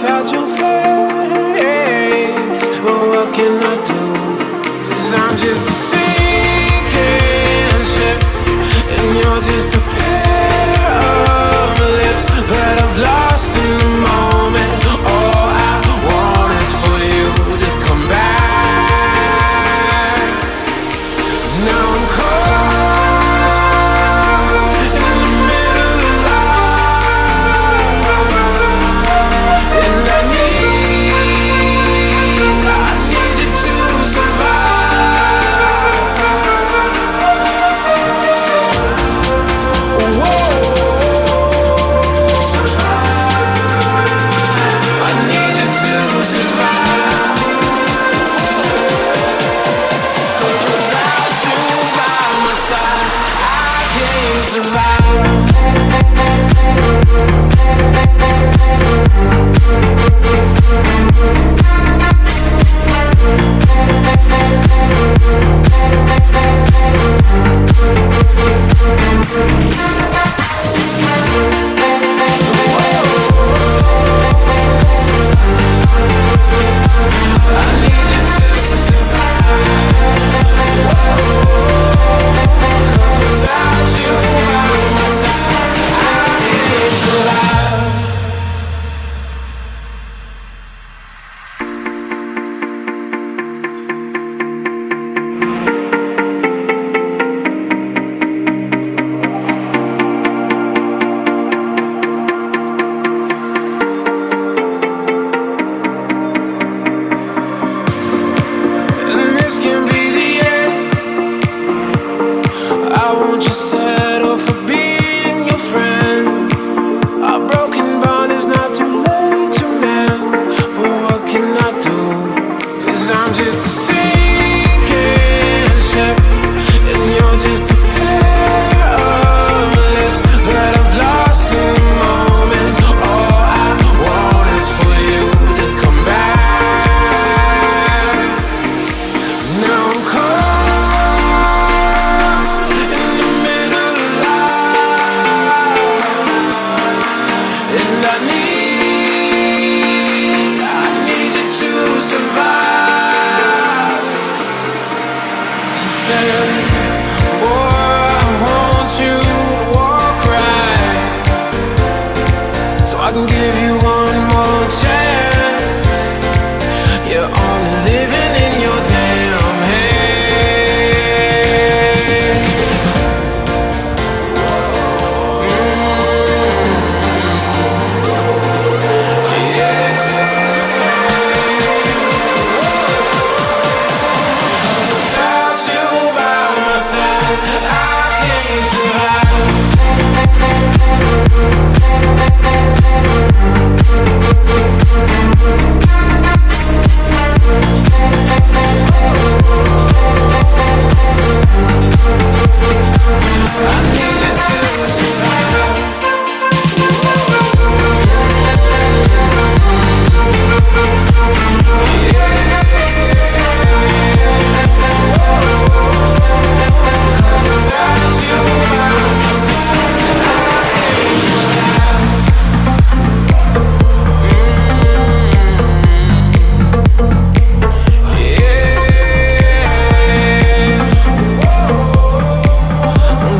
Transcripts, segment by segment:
without your face. But what can I do? 'Cause I'm just a sinking ship, and you're just a pair of lips that I've lost in the moment. All I want is for you to come back. Now I'm caught in the middle of life, and I need you to survive. Whoa, I need you to survive. 'Cause without you by my side, I can't survive. I need you to survive. 'Cause without you by my side, I can't survive. And this can be the end. I won't just settle for being your friend. Our broken bond is not too late to mend. But what can I do? 'Cause I'm just a sinking ship, and you're just a pair of lips that I've lost in the moment. All I want is for you to come back. Now I'm caught in the middle of life, and I need you to survive. She said, boy, I want you to walk right, so I can give you one more chance. You're only living in your damn head. Without you by my side, I can't survive. I need you to survive. Without you by my side, I can't survive.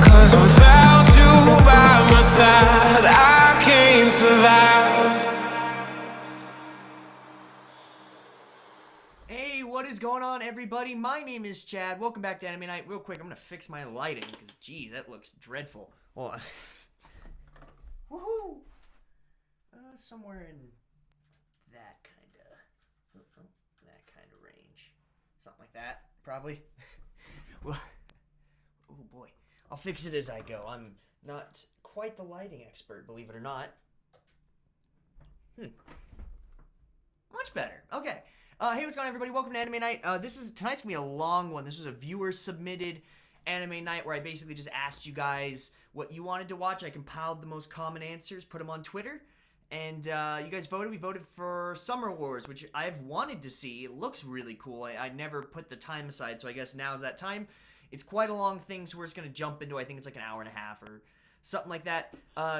Cause without you by my side, I can't survive. Hey, what is going on, everybody? My name is Chad. Welcome back to Anime Night. Real quick, I'm gonna fix my lighting because, geez, that looks dreadful. Hold on. Woohoo! Somewhere in that kind of range, something like that, probably. Well, oh boy, I'll fix it as I go. I'm not quite the lighting expert, believe it or not. Much better. Okay. Hey, what's going on, everybody? Welcome to Anime Night. Tonight's gonna be a long one. This was a viewer-submitted Anime Night where I basically just asked you guys what you wanted to watch. I compiled the most common answers, put them on Twitter, and you guys voted. We voted for Summer Wars, which I've wanted to see. It looks really cool. I never put the time aside, so I guess now's that time. It's quite a long thing, so we're just gonna jump into. I think it's like an hour and a half or something like that.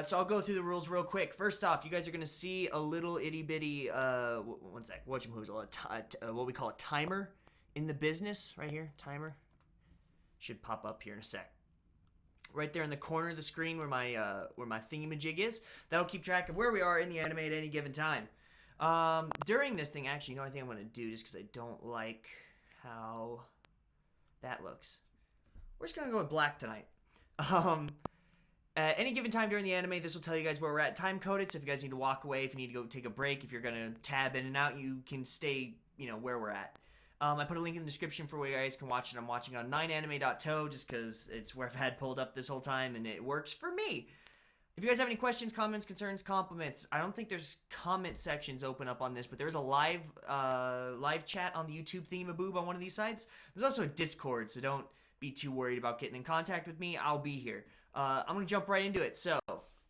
So I'll go through the rules real quick. First off, you guys are gonna see a little itty bitty one sec, what we call a timer in the business right here. Timer should pop up here in a sec. Right there in the corner of the screen where my thingamajig is. That'll keep track of where we are in the anime at any given time. During this thing, actually, you know what I think I'm gonna do, just because I don't like how that looks. We're just gonna go with black tonight. At any given time during the anime, this will tell you guys where we're at. Time coded, so if you guys need to walk away, if you need to go take a break, if you're gonna tab in and out, you can stay, where we're at. I put a link in the description for where you guys can watch it. I'm watching on 9anime.to just because it's where I've had pulled up this whole time and it works for me. If you guys have any questions, comments, concerns, compliments, I don't think there's comment sections open up on this, but there's a live chat on the YouTube thingamaboob on one of these sites. There's also a Discord, so don't be too worried about getting in contact with me. I'll be here. I'm going to jump right into it, so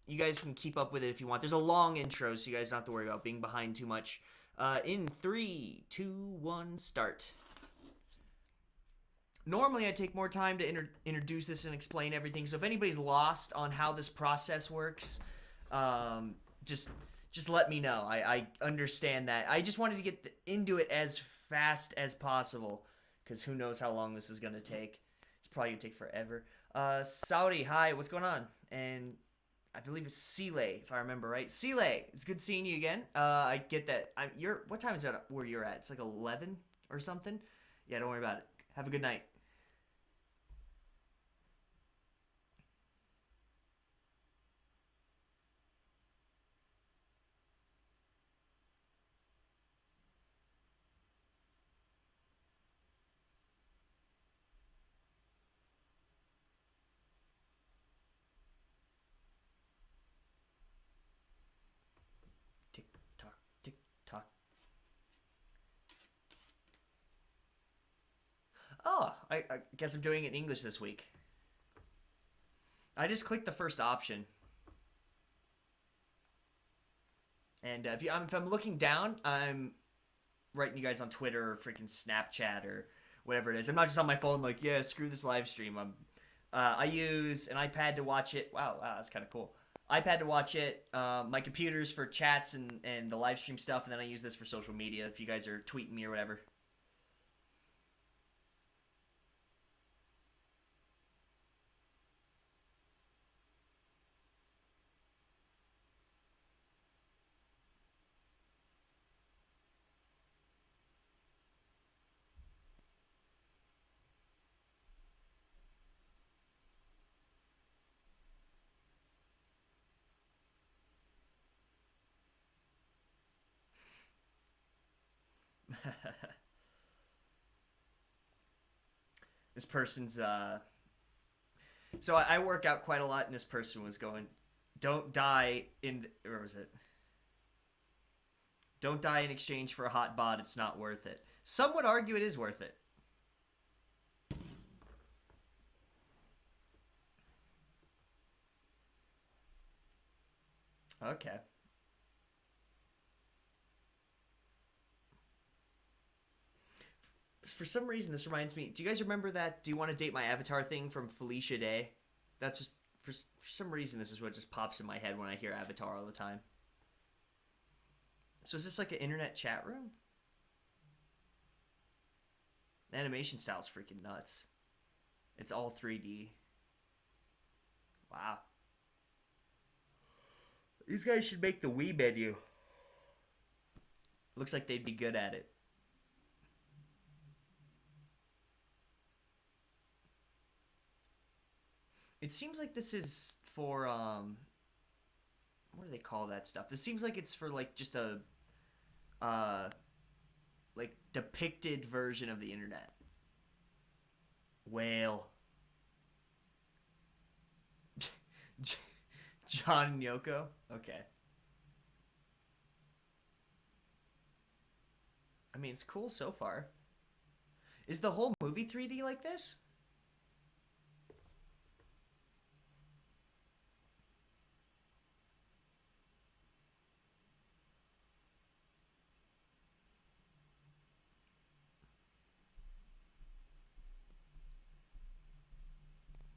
you guys can keep up with it if you want. There's a long intro, so you guys don't have to worry about being behind too much. In 3, 2, 1, start. Normally, I take more time to introduce this and explain everything, so if anybody's lost on how this process works, just let me know. I understand that. I just wanted to get into it as fast as possible, because who knows how long this is going to take. It's probably going to take forever. Saudi, hi, what's going on? And I believe it's Sile, if I remember right. Sile, it's good seeing you again. I get that. What time is that where you're at? It's like 11 or something? Yeah, don't worry about it. Have a good night. Tick tock, tick tock. Oh, I guess I'm doing it in English this week. I just clicked the first option. And if I'm looking down, I'm writing you guys on Twitter or freaking Snapchat or whatever it is. I'm not just on my phone like, yeah, screw this live stream. I use an iPad to watch it. Wow, that's kind of cool. iPad to watch it. My computer's for chats and the live stream stuff, and then I use this for social media if you guys are tweeting me or whatever. This person's so I work out quite a lot, and this person was going, "Don't die in where was it? Don't die in exchange for a hot bod. It's not worth it." Some would argue it is worth it. Okay. For some reason, this reminds me. Do you guys remember that "Do you want to date my avatar" thing from Felicia Day? That's just for some reason this is what just pops in my head when I hear Avatar all the time. So is this like an internet chat room? The animation style's freaking nuts. It's all 3D. Wow. These guys should make the Wii menu. Looks like they'd be good at it. It seems like this is for what do they call that stuff? This seems like it's for like just a uh like depicted version of the internet. Whale. John and Yoko? Okay. I mean, it's cool so far. Is the whole movie 3D like this?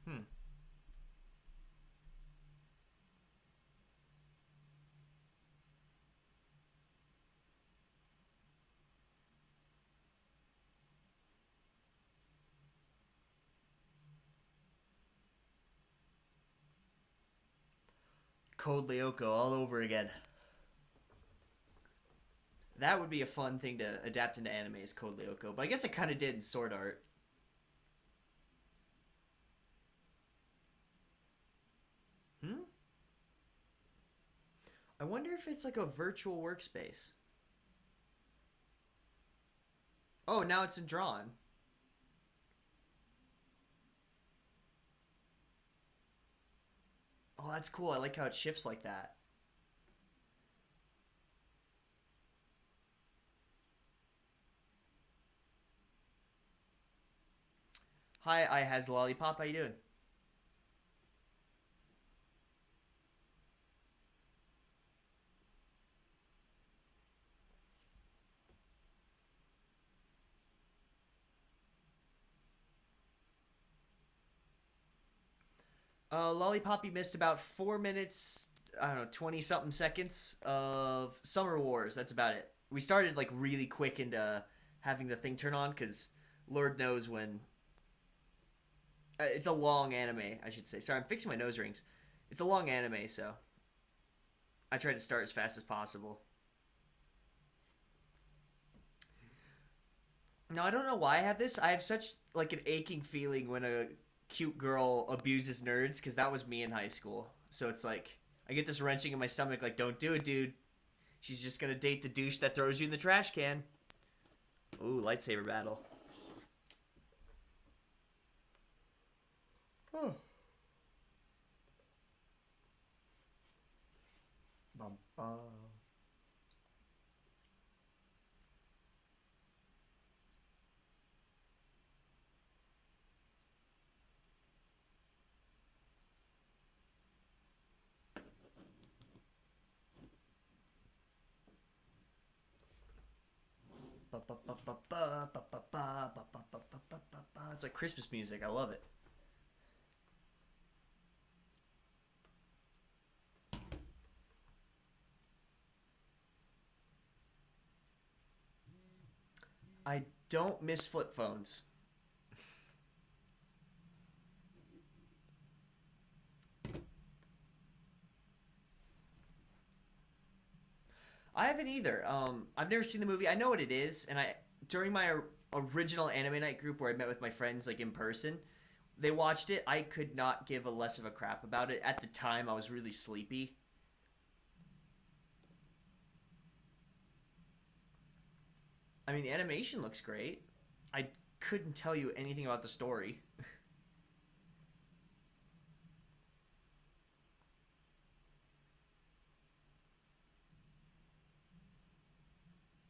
Hmm. Code Lyoko all over again. That would be a fun thing to adapt into anime is Code Lyoko, but I guess I kind of did in Sword Art. Hmm? I wonder if it's like a virtual workspace. Oh, now it's in drawn. Oh, that's cool. I like how it shifts like that. Hi, I has Lollipop. How you doing? Lollipop, you missed about 4 minutes, I don't know, 20 something seconds of Summer Wars. That's about it. We started like really quick into having the thing turn on because Lord knows when. It's a long anime, I should say. Sorry, I'm fixing my nose rings. It's a long anime, so I tried to start as fast as possible. Now I don't know why I have this. I have such like an aching feeling when a cute girl abuses nerds because that was me in high school. So it's like I get this wrenching in my stomach. Like, don't do it, dude. She's just gonna date the douche that throws you in the trash can. Ooh, lightsaber battle. Oh. Bum, bum. It's like Christmas music. I love it. I don't miss flip phones. I haven't either. I've never seen the movie. I know what it is, and I during my original anime night group where I met with my friends like in person, they watched it. I could not give a less of a crap about it. At the time, I was really sleepy. I mean, the animation looks great. I couldn't tell you anything about the story.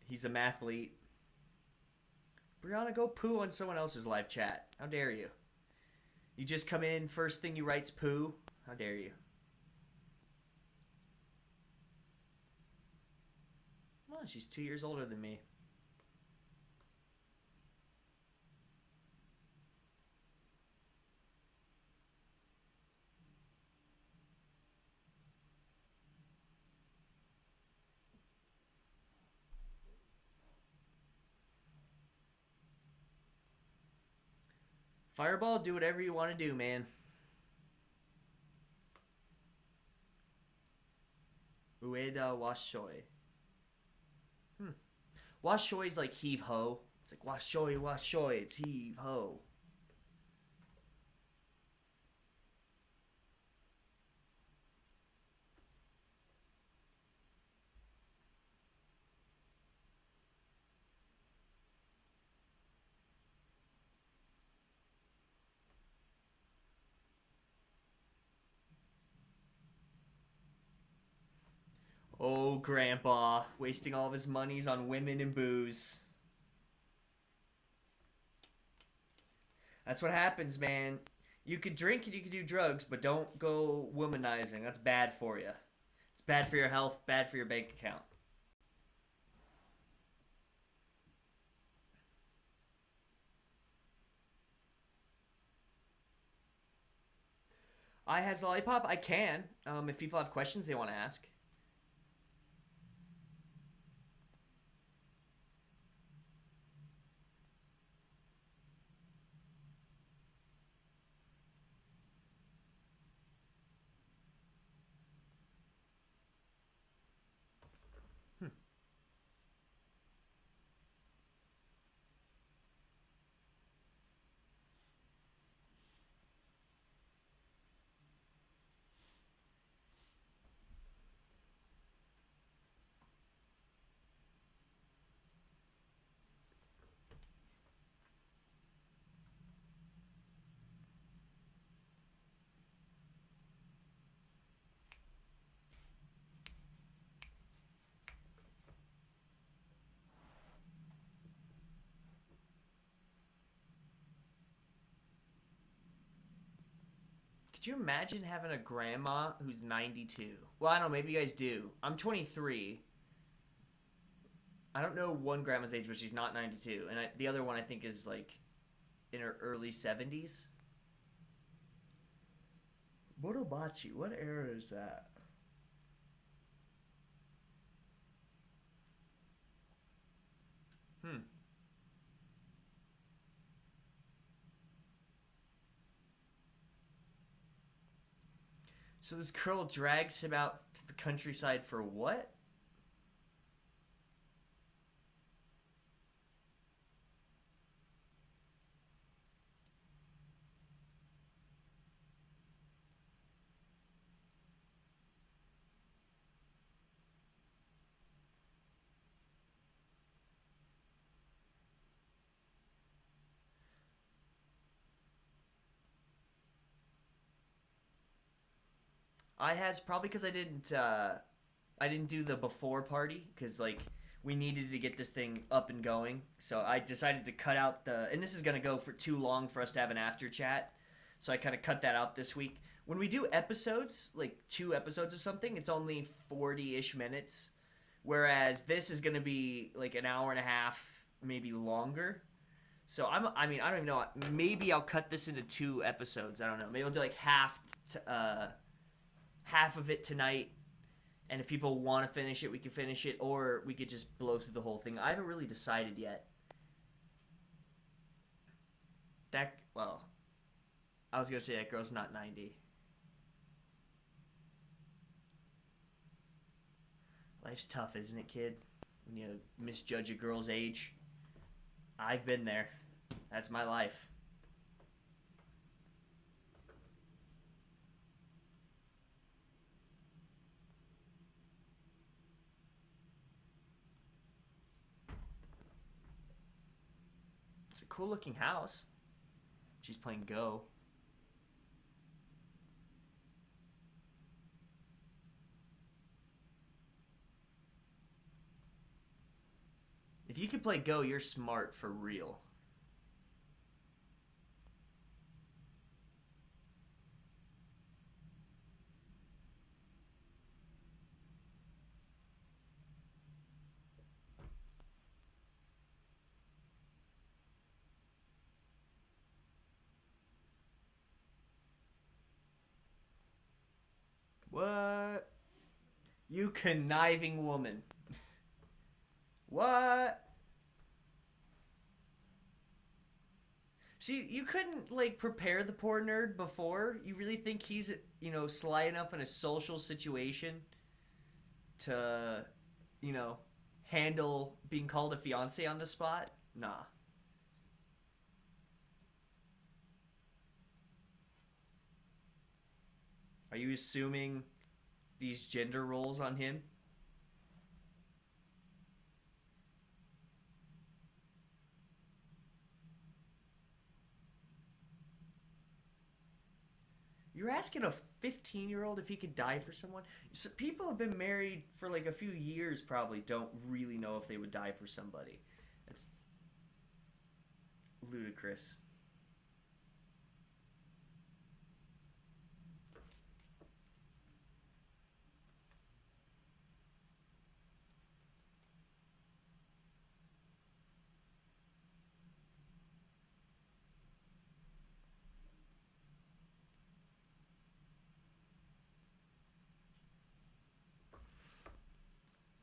He's a mathlete. Brianna, go poo on someone else's live chat. How dare you? You just come in, first thing you write's poo. How dare you? Well, she's 2 years older than me. Fireball, do whatever you want to do, man. Ueda Washoi. Hmm. Washoi's like heave ho. It's like washoi, washoi. It's heave ho. Oh, Grandpa, wasting all of his monies on women and booze. That's what happens, man. You could drink and you could do drugs, but don't go womanizing. That's bad for you. It's bad for your health, bad for your bank account. I has lollipop. I can. If people have questions they want to ask. Could you imagine having a grandma who's 92? Well, I don't know. Maybe you guys do. I'm 23. I don't know one grandma's age, but she's not 92. And the other one I think is like in her early 70s. Motobachi, what era is that? Hmm. So this girl drags him out to the countryside for what? I has probably because I didn't do the before party because like we needed to get this thing up and going. So I decided to cut out and this is gonna go for too long for us to have an after chat. So I kind of cut that out this week. When we do episodes, like 2 episodes of something, it's only 40-ish minutes, whereas this is gonna be like an hour and a half, maybe longer. So I mean, I don't even know. Maybe I'll cut this into 2 episodes. I don't know. Maybe I'll do like half of it tonight, and if people want to finish it, we can finish it, or we could just blow through the whole thing. I haven't really decided yet. Well, I was gonna say that girl's not 90. Life's tough, isn't it, kid? When you misjudge a girl's age. I've been there. That's my life. It's a cool looking house. She's playing Go. If you can play Go, you're smart for real. What? You conniving woman. What? See, you couldn't, like, prepare the poor nerd before? You really think he's, sly enough in a social situation to, you know, handle being called a fiance on the spot? Nah. Are you assuming these gender roles on him? You're asking a 15-year-old if he could die for someone? So people have been married for like a few years probably don't really know if they would die for somebody. It's ludicrous.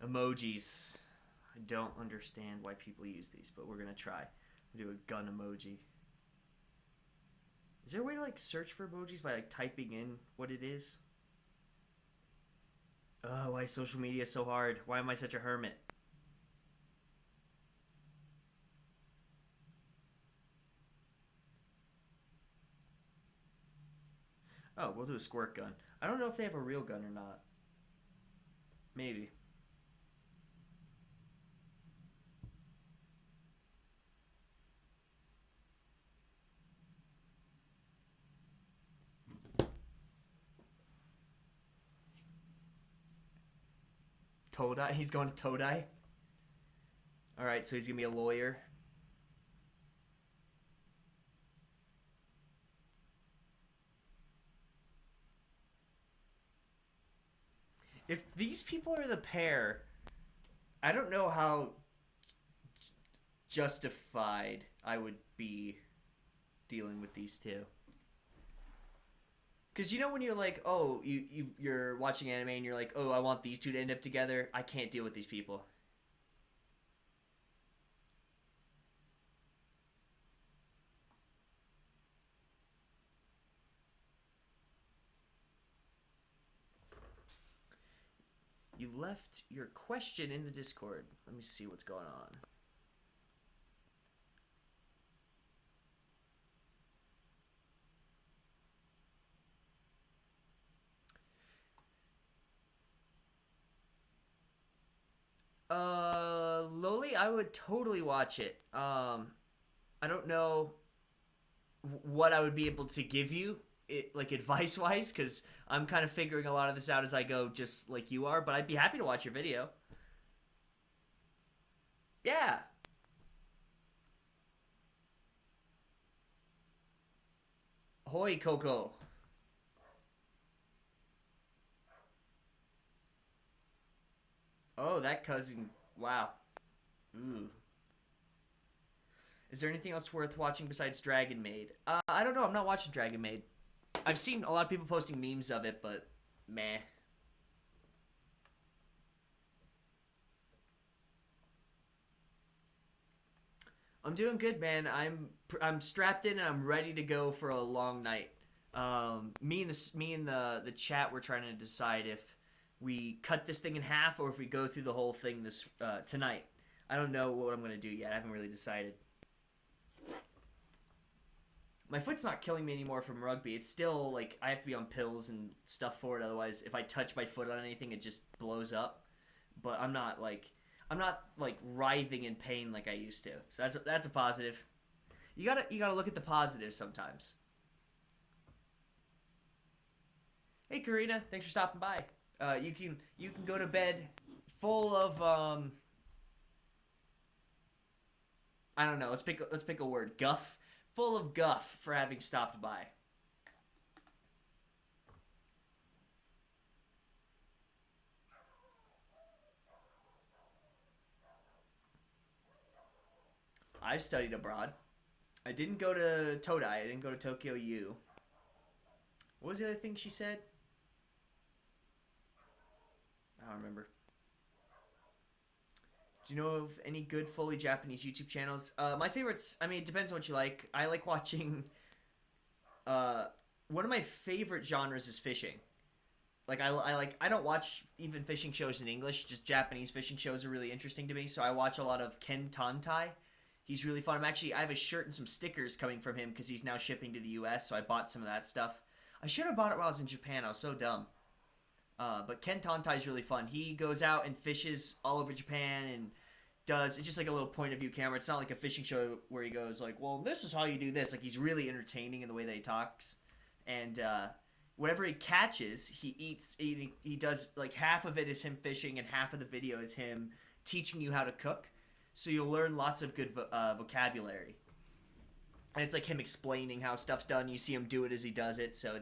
Emojis. I don't understand why people use these, but we're gonna try. We do a gun emoji. Is there a way to like search for emojis by like typing in what it is? Oh, why is social media so hard? Why am I such a hermit? Oh, we'll do a squirt gun. I don't know if they have a real gun or not. Maybe. Todai? He's going to Todai? Alright, so he's gonna be a lawyer. If these people are the pair, I don't know how justified I would be dealing with these two. Because you know when you're like, oh, you're watching anime and you're like, oh, I want these two to end up together. I can't deal with these people. You left your question in the Discord. Let me see what's going on. Loli, I would totally watch it. I don't know what I would be able to give you, like advice wise, because I'm kind of figuring a lot of this out as I go, just like you are. But I'd be happy to watch your video. Yeah. Hoi, Coco. Oh, that cousin. Wow. Ooh. Is there anything else worth watching besides Dragon Maid? I don't know. I'm not watching Dragon Maid. I've seen a lot of people posting memes of it, but meh. I'm doing good, man. I'm strapped in and I'm ready to go for a long night. Me and the chat we're trying to decide if we cut this thing in half or if we go through the whole thing this tonight. I don't know what I'm gonna do yet. I haven't really decided. My foot's not killing me anymore from rugby. It's still like I have to be on pills and stuff for it. Otherwise, if I touch my foot on anything, it just blows up. But I'm not like writhing in pain like I used to. So that's a positive. You gotta look at the positive sometimes. Hey Karina, thanks for stopping by. You can go to bed full of I don't know. Let's pick a word. Guff. Full of guff for having stopped by. I've studied abroad. I didn't go to Todai. I didn't go to Tokyo U. What was the other thing she said? I don't remember. Do you know of any good fully Japanese YouTube channels? My favorites. I mean, it depends on what you like. I like watching. Uh, One of my favorite genres is fishing. Like I don't watch even fishing shows in English. Just Japanese fishing shows are really interesting to me. So I watch a lot of Ken Tantai. He's really fun. I have a shirt and some stickers coming from him because he's now shipping to the U.S. So I bought some of that stuff. I should have bought it while I was in Japan. I was so dumb. But Ken Tantai is really fun. He goes out and fishes all over Japan and does. It's just like a little point of view camera. It's not like a fishing show where he goes like, "Well, this is how you do this." Like he's really entertaining in the way that he talks, and whatever he catches, he eats. He does like half of it is him fishing, and half of the video is him teaching you how to cook. So you'll learn lots of good vocabulary, and it's like him explaining how stuff's done. You see him do it as he does it. So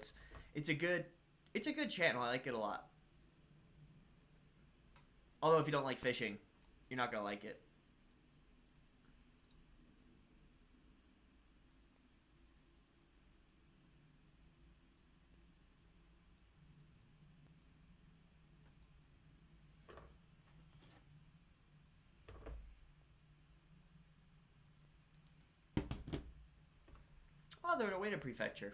it's a good channel. I like it a lot. Although if you don't like fishing, you're not gonna like it. Oh, they're in a Ueda prefecture.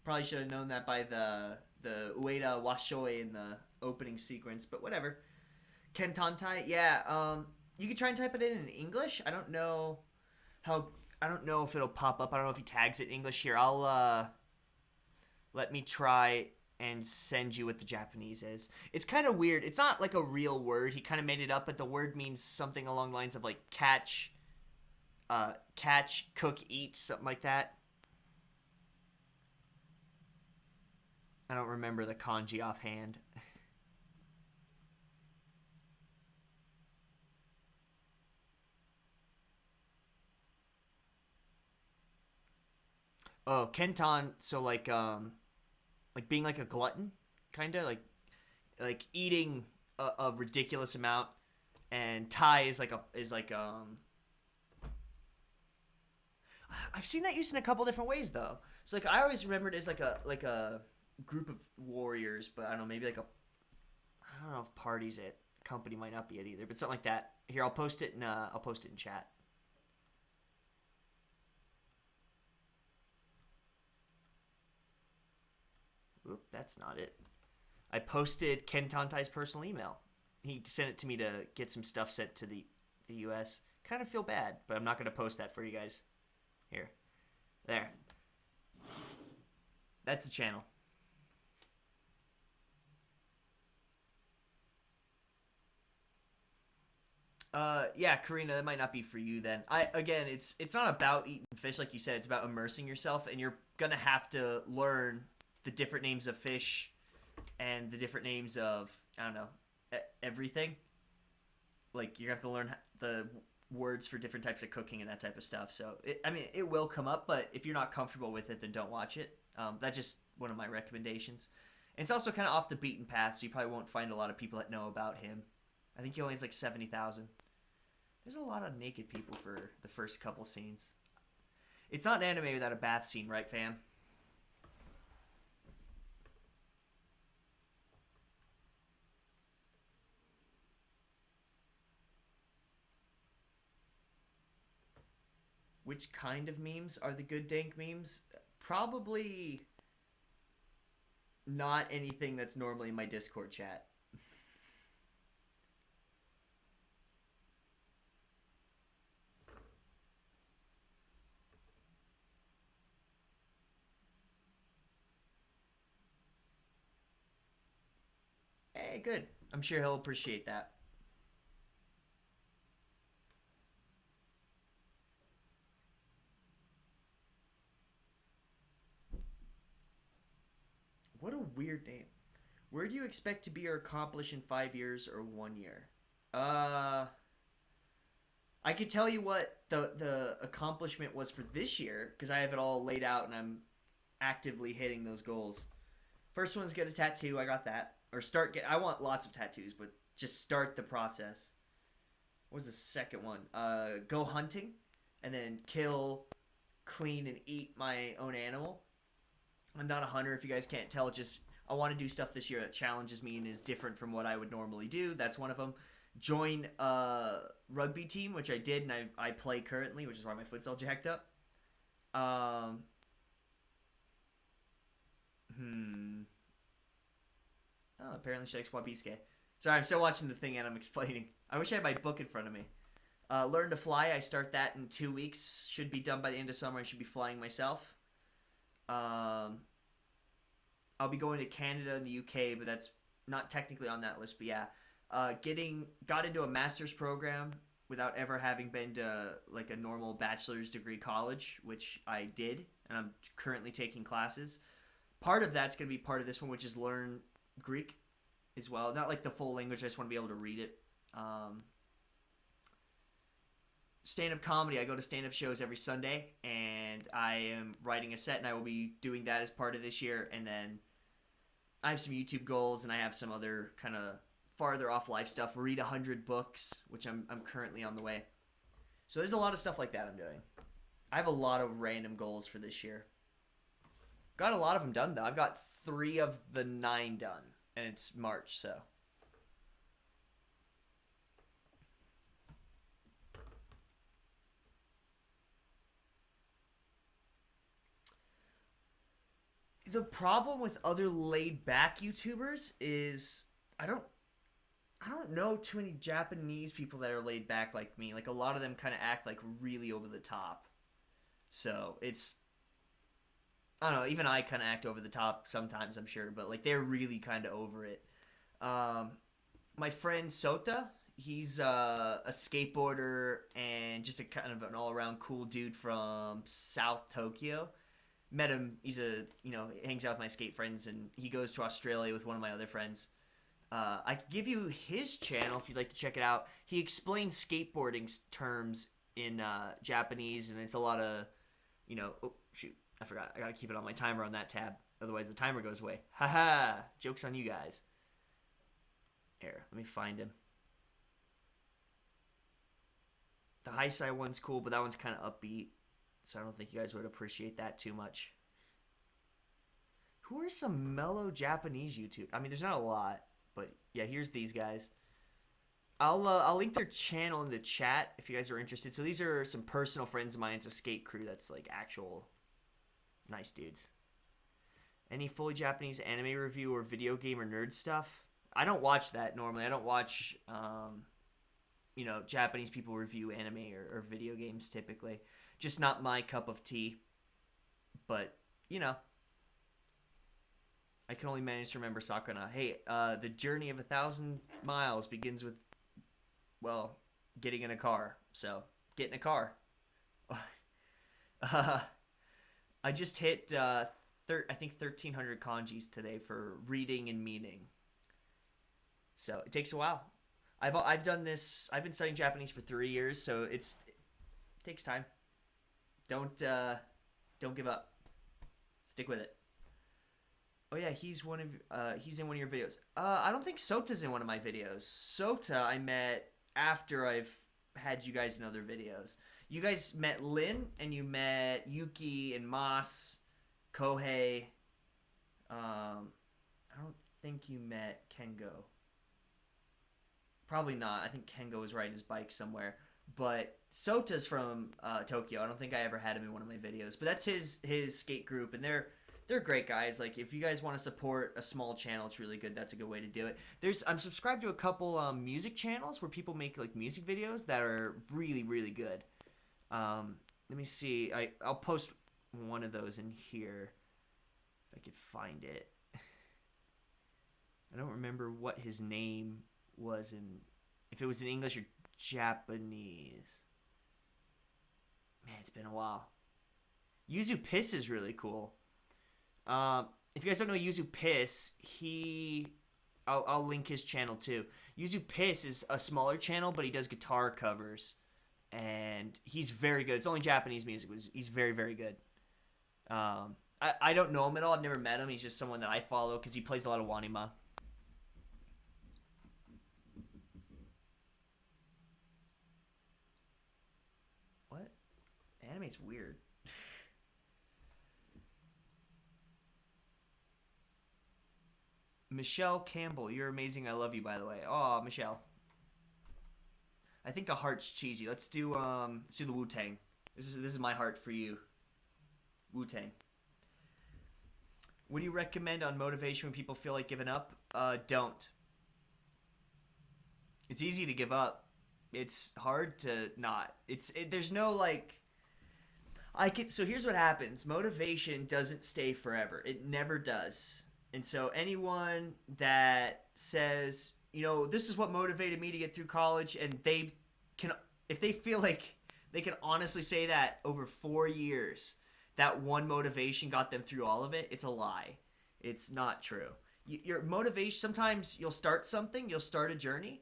Probably should have known that by the Ueda Washoi in the opening sequence, but whatever. Kentantai, yeah. You can try and type it in English. How. I don't know if it'll pop up. I don't know if he tags it in English here. I'll let me try and send you what the Japanese is. It's kind of weird. It's not like a real word. He kind of made it up, but the word means something along the lines of like catch, cook, eat, something like that. I don't remember the kanji offhand. Oh, Kenton. So like like being like a glutton, kind of like eating a ridiculous amount. And Thai is I've seen that used in a couple different ways though. So like I always remembered it as like a group of warriors, but I don't know, maybe like a I don't know if party's it. Company might not be it either, but something like that. Here, I'll post it in chat. Oop, that's not it. I posted Ken Tantai's personal email. He sent it to me to get some stuff sent to the US. Kind of feel bad, but I'm not going to post that for you guys. Here. There. That's the channel. Yeah, Karina, that might not be for you then. Again, it's not about eating fish like you said. It's about immersing yourself, and you're gonna have to learn the different names of fish and the different names of I don't know everything. Like you're gonna have to learn the words for different types of cooking and that type of stuff. So it will come up, but if you're not comfortable with it, then don't watch it. That's just one of my recommendations. And it's also kind of off the beaten path, so you probably won't find a lot of people that know about him. I think he only has like 70,000. There's a lot of naked people for the first couple scenes. It's not an anime without a bath scene, right, fam? Which kind of memes are the good dank memes? Probably not anything that's normally in my Discord chat. Hey, good. I'm sure he'll appreciate that. What a weird name. Where do you expect to be or accomplish in 5 years or 1 year? Uh, I could tell you what the accomplishment was for this year because I have it all laid out and I'm actively hitting those goals. First one is get a tattoo. I got that. Or start get. I want lots of tattoos, but just start the process. What was the second one? Go hunting, and then kill, clean, and eat my own animal. I'm not a hunter. If you guys can't tell, just I want to do stuff this year that challenges me and is different from what I would normally do. That's one of them. Join a rugby team, which I did, and I play currently, which is why my foot's all jacked up. Um, Oh, apparently Shakes Wabiske. Sorry, I'm still watching the thing and I'm explaining. I wish I had my book in front of me. Learn to fly. I start that in 2 weeks. Should be done by the end of summer. I should be flying myself. I'll be going to Canada and the UK, but that's not technically on that list. But yeah, got into a master's program without ever having been to like a normal bachelor's degree college, which I did, and I'm currently taking classes. Part of that's going to be part of this one, which is learn Greek as well. Not like the full language. I just want to be able to read it. Stand-up comedy. I go to stand-up shows every Sunday, and I am writing a set, and I will be doing that as part of this year. And then I have some YouTube goals, and I have some other kind of farther off life stuff. Read 100 books, which I'm currently on the way. So there's a lot of stuff like that I'm doing. I have a lot of random goals for this year. Got a lot of them done, though. I've got 3 of the 9 done, and it's March, so. The problem with other laid-back YouTubers is I don't know too many Japanese people that are laid back like me. Like a lot of them kind of act like really over the top. So it's I don't know. Even I kind of act over the top sometimes, I'm sure, but like they're really kind of over it. My friend Sota, he's a skateboarder and just a kind of an all-around cool dude from South Tokyo. Met him. He's hangs out with my skate friends, and he goes to Australia with one of my other friends. I could give you his channel if you'd like to check it out. He explains skateboarding terms in Japanese, and it's a lot of, oh shoot, I forgot. I gotta keep it on my timer on that tab. Otherwise, the timer goes away. Haha! Joke's on you guys. Here, let me find him. The high side one's cool, but that one's kind of upbeat. So I don't think you guys would appreciate that too much. Who are some mellow Japanese YouTube? I mean, there's not a lot, but yeah, here's these guys. I'll link their channel in the chat if you guys are interested. So these are some personal friends of mine. It's a skate crew that's like actual nice dudes. Any fully Japanese anime review or video game or nerd stuff? I don't watch that normally. I don't watch, Japanese people review anime or video games typically. Just not my cup of tea. But, I can only manage to remember Sakuna. Hey, the journey of 1,000 miles begins with, getting in a car. So, get in a car. I just hit, I think 1,300 kanjis today for reading and meaning. So, it takes a while. I've done this. I've been studying Japanese for 3 years, so it takes time. Don't give up. Stick with it. Oh yeah, he's in one of your videos. I don't think Sota's in one of my videos. Sota I met after I've had you guys in other videos. You guys met Lin and you met Yuki and Mas, Kohei. I don't think you met Kengo. Probably not. I think Kengo was riding his bike somewhere. But Sota's from Tokyo. I don't think I ever had him in one of my videos. But that's his skate group, and they're great guys. Like, if you guys want to support a small channel, it's really good. That's a good way to do it. I'm subscribed to a couple music channels where people make like music videos that are really, really good. Let me see. I'll post one of those in here if I could find it. I don't remember what his name was if it was in English or Japanese. Man, it's been a while. Yuzu Piss is really cool. If you guys don't know Yuzu Piss, I'll link his channel too. Yuzu Piss is a smaller channel, but he does guitar covers, and he's very good. It's only Japanese music. He's very, very good. I don't know him at all. I've never met him. He's just someone that I follow because he plays a lot of Wanima. What? Anime's weird. Michelle Campbell, you're amazing. I love you, by the way. Oh, Michelle. I think a heart's cheesy. Let's do the Wu-Tang. This is my heart for you. Wu-Tang. What do you recommend on motivation when people feel like giving up? Don't. It's easy to give up. It's hard to not. There's no like. So here's what happens. Motivation doesn't stay forever. It never does. And so anyone that says, this is what motivated me to get through college, and if they feel like they can honestly say that over 4 years, that one motivation got them through all of it, it's a lie. It's not true. Your motivation, sometimes you'll start something, you'll start a journey,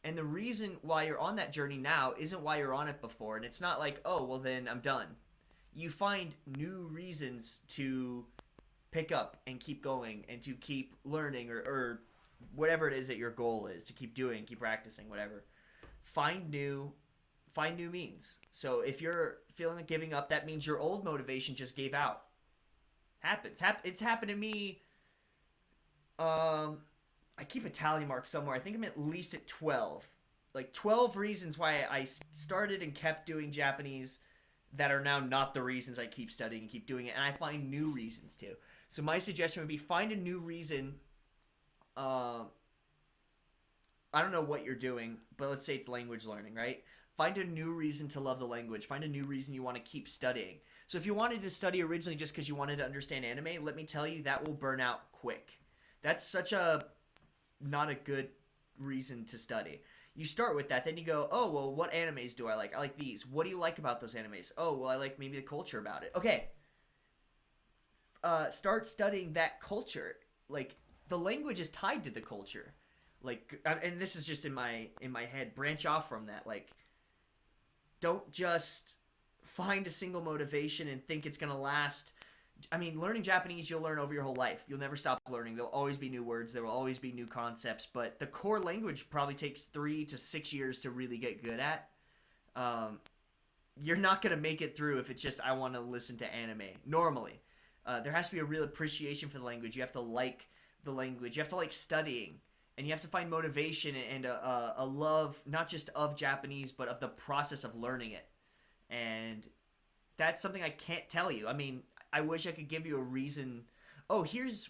and the reason why you're on that journey now isn't why you're on it before. And it's not like, oh, well then I'm done. You find new reasons to pick up and keep going and to keep learning or whatever it is that your goal is, to keep doing, keep practicing, whatever. Find new means. So if you're feeling like giving up, that means your old motivation just gave out. It's happened to me. I keep a tally mark somewhere. I think I'm at least at 12. Like 12 reasons why I started and kept doing Japanese that are now not the reasons I keep studying and keep doing it. And I find new reasons too. So my suggestion would be find a new reason. I don't know what you're doing, but let's say it's language learning, right? Find a new reason to love the language. Find a new reason you want to keep studying. So if you wanted to study originally just because you wanted to understand anime, let me tell you, that will burn out quick. That's such a not a good reason to study. You start with that, then you go, oh, well, what animes do I like? I like these. What do you like about those animes? Oh, well, I like maybe the culture about it. Okay. Start studying that culture. Like, the language is tied to the culture. Like, and this is just in my head. Branch off from that. Like, don't just find a single motivation and think it's gonna last I mean, learning Japanese you'll learn over your whole life. You'll never stop learning. There'll always be new words. There will always be new concepts. But the core language probably takes 3 to 6 years to really get good at. Um, you're not gonna make it through if it's just I want to listen to anime. Normally, there has to be a real appreciation for the language. You have to like the language. You have to like studying, and you have to find motivation and a love not just of Japanese but of the process of learning it. And that's something I can't tell you. I mean, I wish I could give you a reason. Oh, here's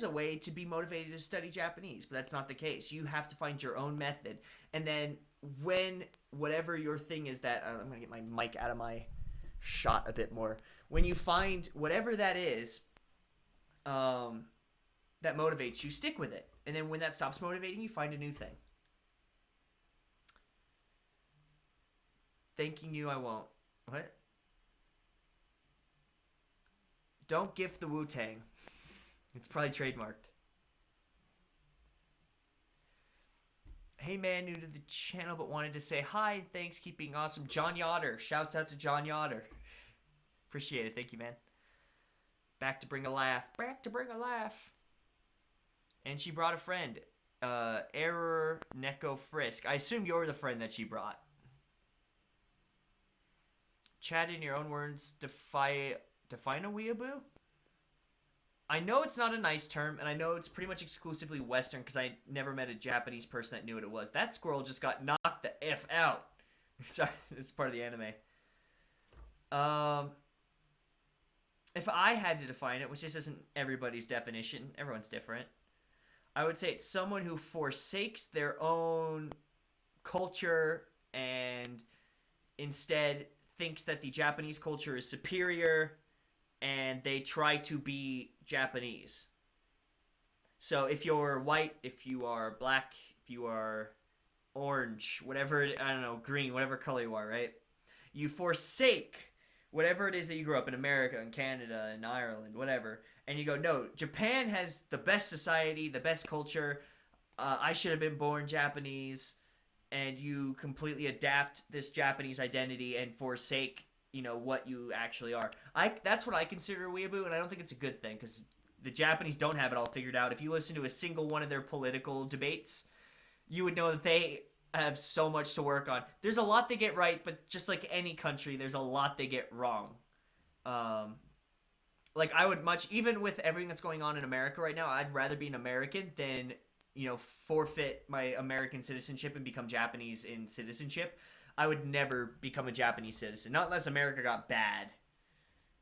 a way to be motivated to study Japanese, but that's not the case. You have to find your own method, and then when whatever your thing is that I'm gonna get my mic out of my shot a bit more. When you find whatever that is, that motivates you, stick with it, and then when that stops motivating you, find a new thing. Thanking you, I won't. What? Don't gift the Wu-Tang. It's probably trademarked. Hey man, new to the channel but wanted to say hi and thanks, keep being awesome. John Yoder. Shouts out to John Yoder. Appreciate it. Thank you, man. Back to bring a laugh. Back to bring a laugh. And she brought a friend. Error Neko Frisk. I assume you're the friend that she brought. Chat in your own words. Define a weeaboo? I know it's not a nice term, and I know it's pretty much exclusively Western because I never met a Japanese person that knew what it was. That squirrel just got knocked the F out. Sorry, it's part of the anime. If I had to define it, which this isn't everybody's definition, everyone's different, I would say it's someone who forsakes their own culture and instead thinks that the Japanese culture is superior and they try to be Japanese. So if you're white, if you are black, if you are orange, whatever, I don't know, green, whatever color you are, right? You forsake whatever it is that you grew up in America and Canada and Ireland, whatever, and you go, no, Japan has the best society, the best culture, I should have been born Japanese, and you completely adapt this Japanese identity and forsake what you actually are. That's what I consider a weeaboo, and I don't think it's a good thing because the Japanese don't have it all figured out. If you listen to a single one of their political debates, you would know that they have so much to work on. There's a lot they get right, but just like any country, there's a lot they get wrong. Like I would even with everything that's going on in America right now, I'd rather be an American than forfeit my American citizenship and become Japanese in citizenship. I would never become a Japanese citizen, not unless America got bad.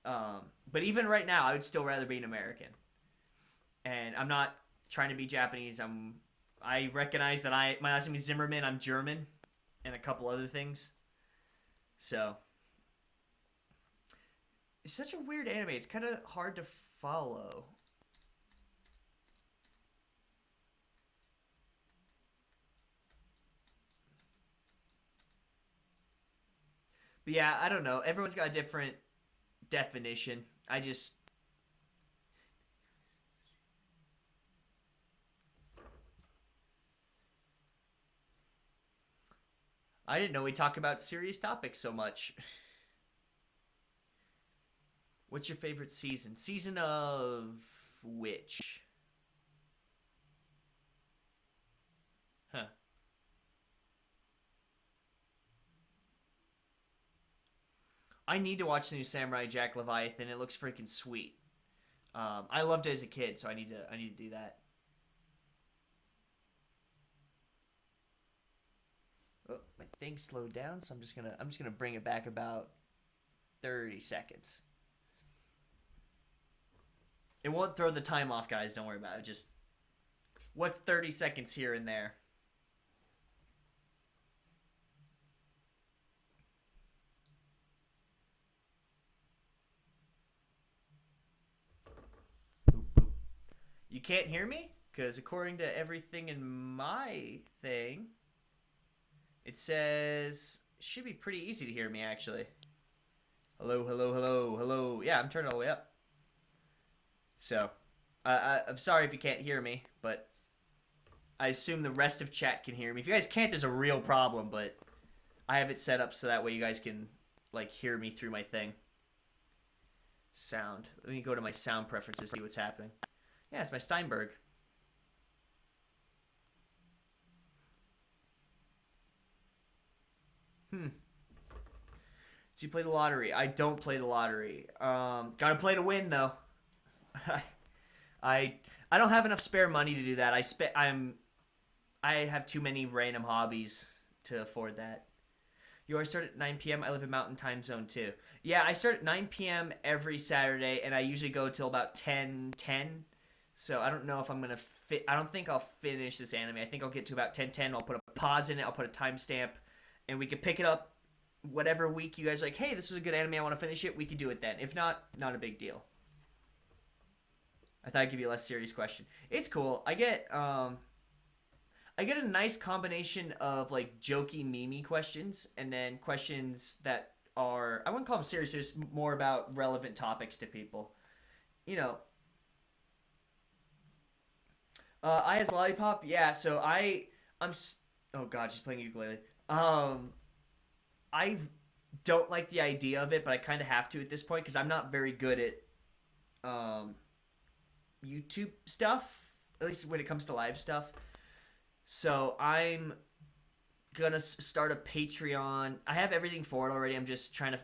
But even right now, I would still rather be an American. And I'm not trying to be Japanese. I recognize that my last name is Zimmerman. I'm German, and a couple other things. So it's such a weird anime. It's kind of hard to follow. But yeah, I don't know. Everyone's got a different definition. I didn't know we talk about serious topics so much. What's your favorite season? Season of which? Huh. I need to watch the new Samurai Jack Leviathan. It looks freaking sweet. I loved it as a kid, so I need to do that. Oh, my thing slowed down, so I'm just gonna bring it back about 30 seconds. It won't throw the time off, guys. Don't worry about it. Just what's 30 seconds here and there. Boop, boop. You can't hear me? Because according to everything in my thing, it says it should be pretty easy to hear me, actually. Hello, hello, hello, hello. Yeah, I'm turning all the way up. So, I'm sorry if you can't hear me, but I assume the rest of chat can hear me. If you guys can't, there's a real problem, but I have it set up so that way you guys can, like, hear me through my thing. sound. Let me go to my sound preferences, see what's happening. Yeah, it's my Steinberg. Did you play the lottery? I don't play the lottery. Gotta play to win though. I I don't have enough spare money to do that. I have too many random hobbies to afford that. You always start at 9 p.m. I live in Mountain Time Zone too. Yeah, I start at 9 p.m. every Saturday, and I usually go till about 10:10. So I don't know if I'm gonna fit. I don't think I'll finish this anime. I think I'll get to about 10:10. I'll put a pause in it. I'll put a timestamp, and we could pick it up whatever week you guys are like. Hey, this was a good anime. I want to finish it. We could do it then. If not, not a big deal. I thought I'd give you a less serious question. It's cool. I get a nice combination of like jokey, memey questions, and then questions that are, I wouldn't call them serious. It's more about relevant topics to people. You know, I as lollipop, yeah. So oh god, she's playing ukulele. I don't like the idea of it, but I kind of have to at this point because I'm not very good at um YouTube stuff, at least when it comes to live stuff. So I'm gonna start a Patreon. I have everything for it already. I'm just trying to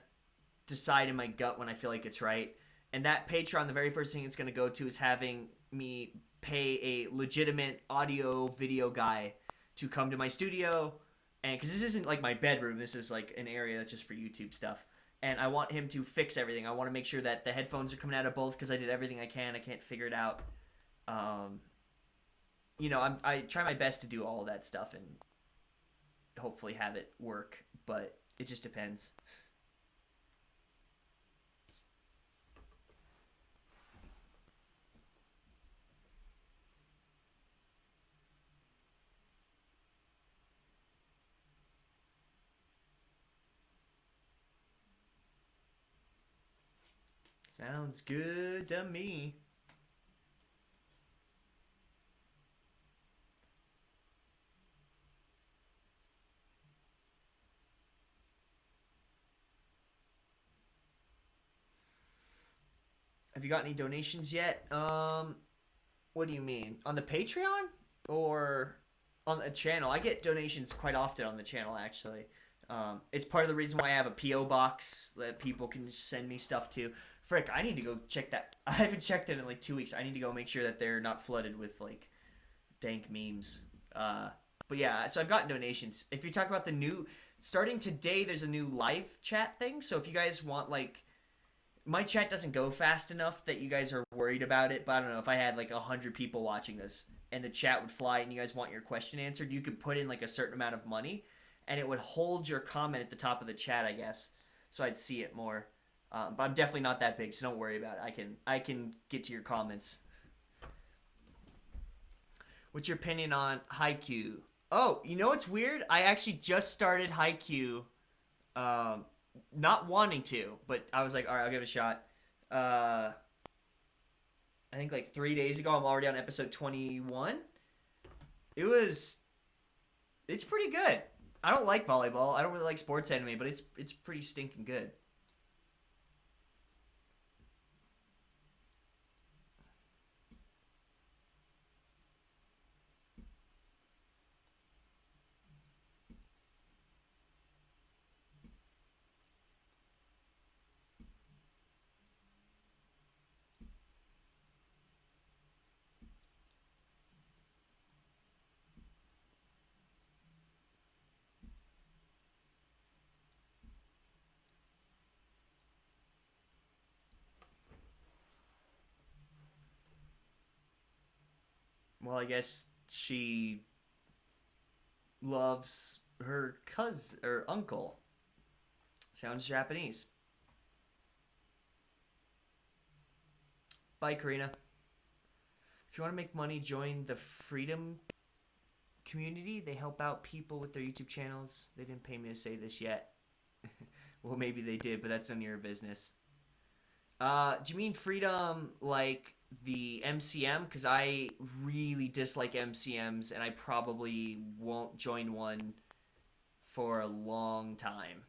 decide in my gut when I feel like it's right. And that Patreon, the very first thing it's gonna go to is having me pay a legitimate audio video guy to come to my studio, and because this isn't like my bedroom, this is like an area that's just for YouTube stuff. And I want him to fix everything. I want to make sure that the headphones are coming out of both because I did everything I can. I can't figure it out. I try my best to do all of that stuff and hopefully have it work, but it just depends. Sounds good to me. Have you got any donations yet? What do you mean? On the Patreon or on the channel? I get donations quite often on the channel, actually. It's part of the reason why I have a P.O. box that people can send me stuff to. Frick, I need to go check that. I haven't checked it in like 2 weeks. I need to go make sure that they're not flooded with like dank memes. But yeah, so I've gotten donations. If you talk about the new, starting today, there's a new live chat thing. So if you guys want like, my chat doesn't go fast enough that you guys are worried about it. But I don't know, if I had like 100 people watching this and the chat would fly and you guys want your question answered, you could put in like a certain amount of money and it would hold your comment at the top of the chat, I guess. So I'd see it more. But I'm definitely not that big, so don't worry about it. I can get to your comments. What's your opinion on Haikyuu? Oh, you know what's weird? I actually just started Haikyuu. Not wanting to, but I was like, all right, I'll give it a shot. I think like 3 days ago, I'm already on episode 21. It's pretty good. I don't like volleyball. I don't really like sports anime, but it's pretty stinking good. Well, I guess she loves her cousin or uncle. Sounds Japanese. Bye, Karina. If you want to make money, join the Freedom community. They help out people with their YouTube channels. They didn't pay me to say this yet. Well, maybe they did, but that's none of your business. Do you mean Freedom like the MCM? Because I really dislike MCMs, and I probably won't join one for a long time.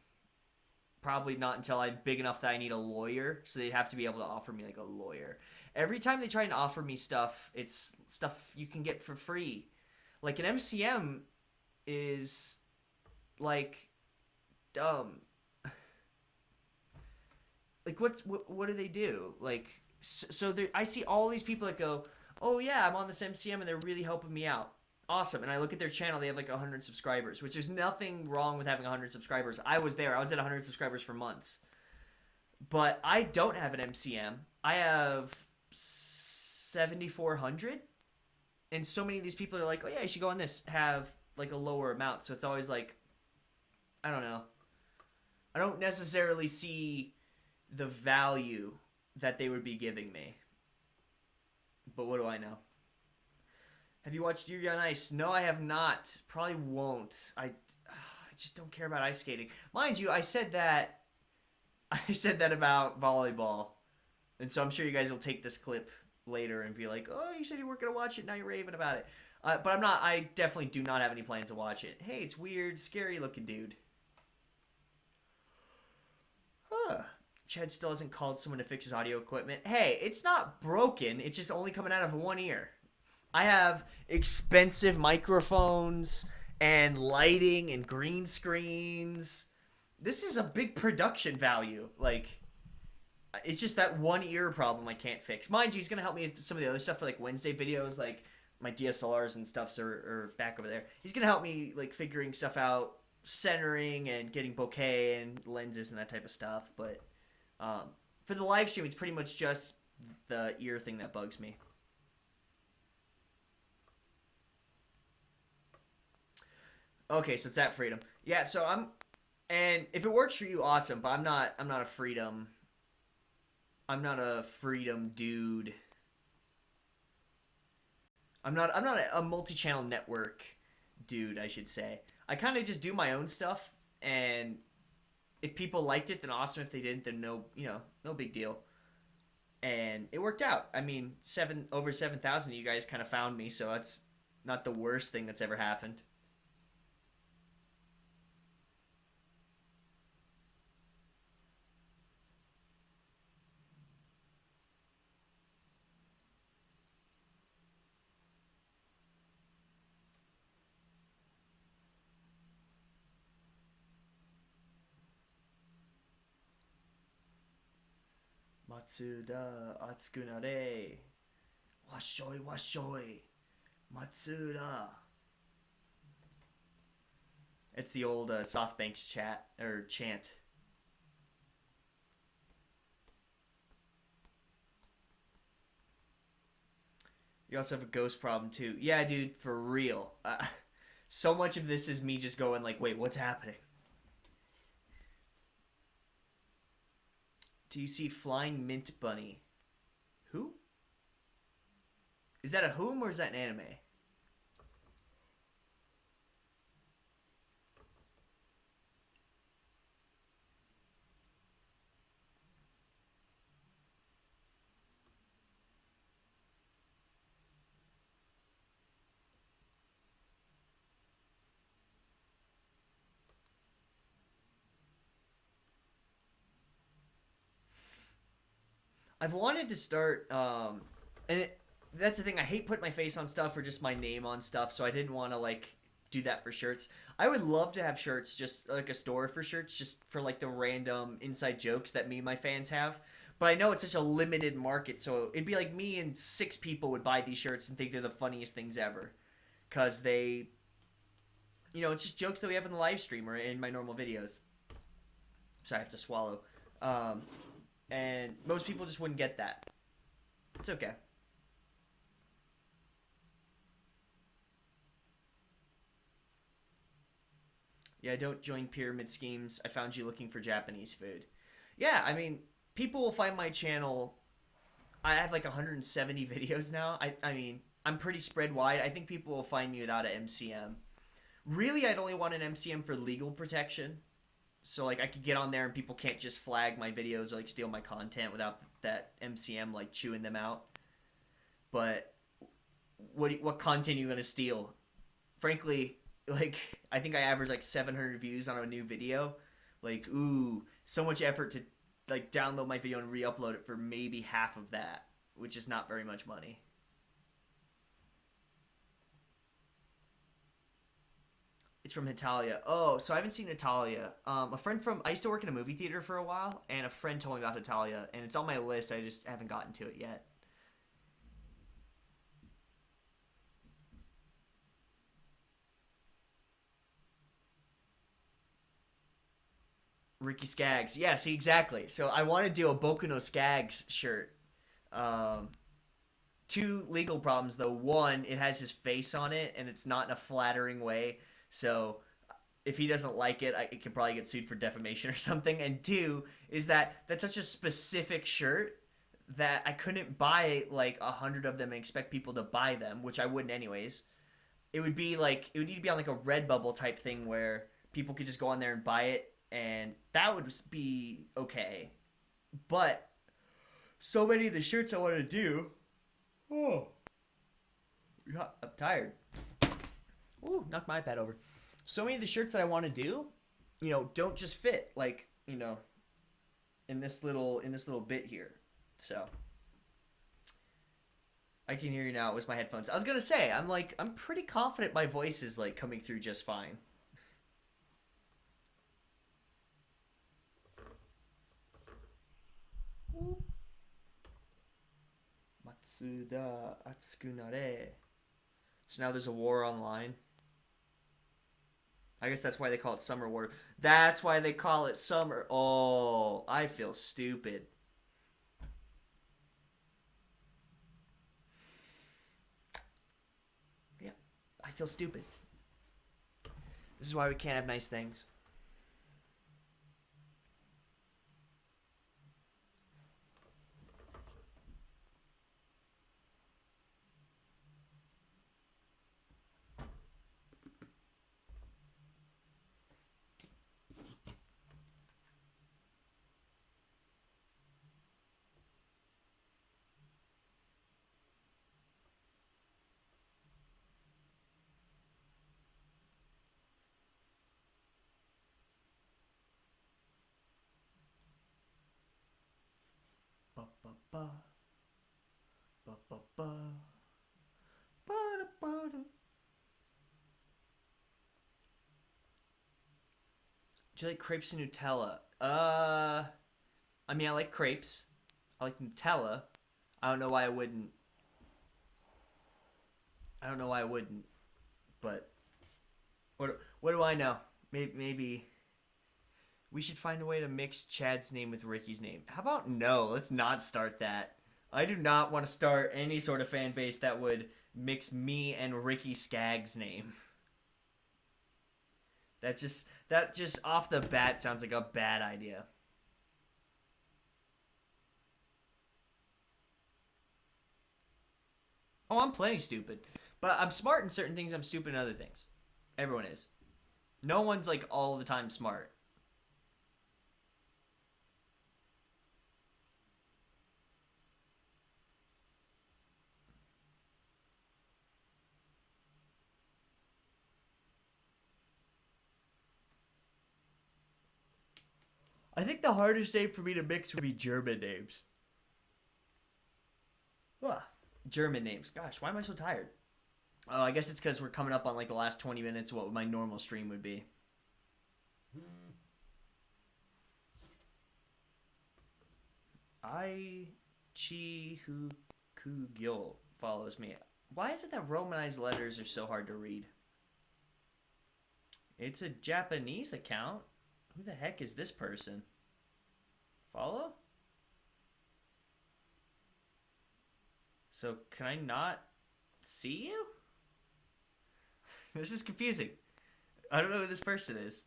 probably not until I'm big enough that I need a lawyer. So they'd have to be able to offer me like a lawyer. Every time they try and offer me stuff, it's stuff you can get for free. Like an MCM is like dumb. Like what do they do? Like so there I see all these people that go, "Oh yeah, I'm on this MCM and they're really helping me out." Awesome. And I look at their channel, they have like 100 subscribers, which there's nothing wrong with having 100 subscribers. I was there. I was at 100 subscribers for months. But I don't have an MCM. I have 7,400. And so many of these people are like, "Oh yeah, you should go on this." Have like a lower amount. So it's always like, I don't know. I don't necessarily see the value that they would be giving me. But what do I know? Have you watched Yuri on Ice? No, I have not. Probably won't. I just don't care about ice skating. Mind you, I said that about volleyball. And so I'm sure you guys will take this clip later and be like, "Oh, you said you weren't going to watch it. Now you're raving about it." But I'm not. I definitely do not have any plans to watch it. Hey, it's weird, scary looking dude. Huh. Chad still hasn't called someone to fix his audio equipment. Hey, it's not broken. It's just only coming out of one ear. I have expensive microphones and lighting and green screens. This is a big production value. Like, it's just that one ear problem I can't fix. Mind you, he's going to help me with some of the other stuff for like Wednesday videos, like my DSLRs and stuffs are back over there. He's going to help me like figuring stuff out, centering and getting bokeh and lenses and that type of stuff. But for the live stream, it's pretty much just the ear thing that bugs me. Okay, so it's that freedom. Yeah, so and if it works for you, awesome. But I'm not a freedom. I'm not a freedom dude. I'm not a multi-channel network dude, I should say. I kind of just do my own stuff, and if people liked it, then awesome. If they didn't, then no big deal. And it worked out. I mean, over 7,000 of you guys kind of found me, so that's not the worst thing that's ever happened. Matsuda Atsukunare. Washoi washoi. Matsuda. It's the old SoftBank's chant. You also have a ghost problem too. Yeah, dude, for real. So much of this is me just going like, wait, what's happening? Do you see Flying Mint Bunny? Who? Is that a whom or is that an anime? I've wanted to start, that's the thing. I hate putting my face on stuff or just my name on stuff, so I didn't want to like do that for shirts. I would love to have shirts, just like a store for shirts, just for like the random inside jokes that me and my fans have. But I know it's such a limited market, so it'd be like me and 6 people would buy these shirts and think they're the funniest things ever, cause it's just jokes that we have in the live stream or in my normal videos. So I have to swallow. And most people just wouldn't get that. It's okay. Yeah, don't join pyramid schemes. I found you looking for Japanese food. Yeah, I mean, people will find my channel. I have like 170 videos now. I mean, I'm pretty spread wide. I think people will find me without an MCM. Really, I'd only want an MCM for legal protection. So like I could get on there and people can't just flag my videos or like steal my content without that MCM like chewing them out. But what content are you gonna steal? Frankly, like I think I average like 700 views on a new video. Like, ooh, so much effort to like download my video and re-upload it for maybe half of that, which is not very much money. It's from Italia. Oh, so I haven't seen Italia. A friend from I used to work in a movie theater for a while, and a friend told me about Italia, and it's on my list. I just haven't gotten to it yet. Ricky Skaggs. Yeah, see exactly. So I want to do a Boku no Skaggs shirt. Um, Two legal problems though. One, it has his face on it, and it's not in a flattering way. So if he doesn't like it, it could probably get sued for defamation or something. And two is that that's such a specific shirt that I couldn't buy like 100 of them and expect people to buy them, which I wouldn't anyways. It would be like it would need to be on like a Redbubble type thing where people could just go on there and buy it, and that would be okay. But so many of the shirts I want to do. Oh, I'm tired. Ooh, knocked my iPad over. So many of the shirts that I want to do, don't just fit like in this little bit here. So I can hear you now. It was my headphones. I was gonna say I'm pretty confident my voice is like coming through just fine. Matsuda Atsukunare. So now there's a war online. I guess that's why they call it Summer War. That's why they call it Summer. Oh, I feel stupid. Yeah, I feel stupid. This is why we can't have nice things. Ba ba ba ba ba ba ba da ba da. Do you like crepes and Nutella? I mean, I like crepes. I like Nutella. I don't know why I wouldn't. I don't know why I wouldn't. But what do I know? Maybe we should find a way to mix Chad's name with Ricky's name. How about no? Let's not start that. I do not want to start any sort of fan base that would mix me and Ricky Skaggs' name. That just off the bat sounds like a bad idea. Oh, I'm plenty stupid. But I'm smart in certain things, I'm stupid in other things. Everyone is. No one's like all the time smart. I think the hardest name for me to mix would be German names. Ugh. German names. Gosh, why am I so tired? Oh, I guess it's because we're coming up on like the last 20 minutes of what my normal stream would be. I Chi Hu Kugyo follows me. Why is it that Romanized letters are so hard to read? It's a Japanese account. Who the heck is this person? Follow? So can I not see you? This is confusing. I don't know who this person is.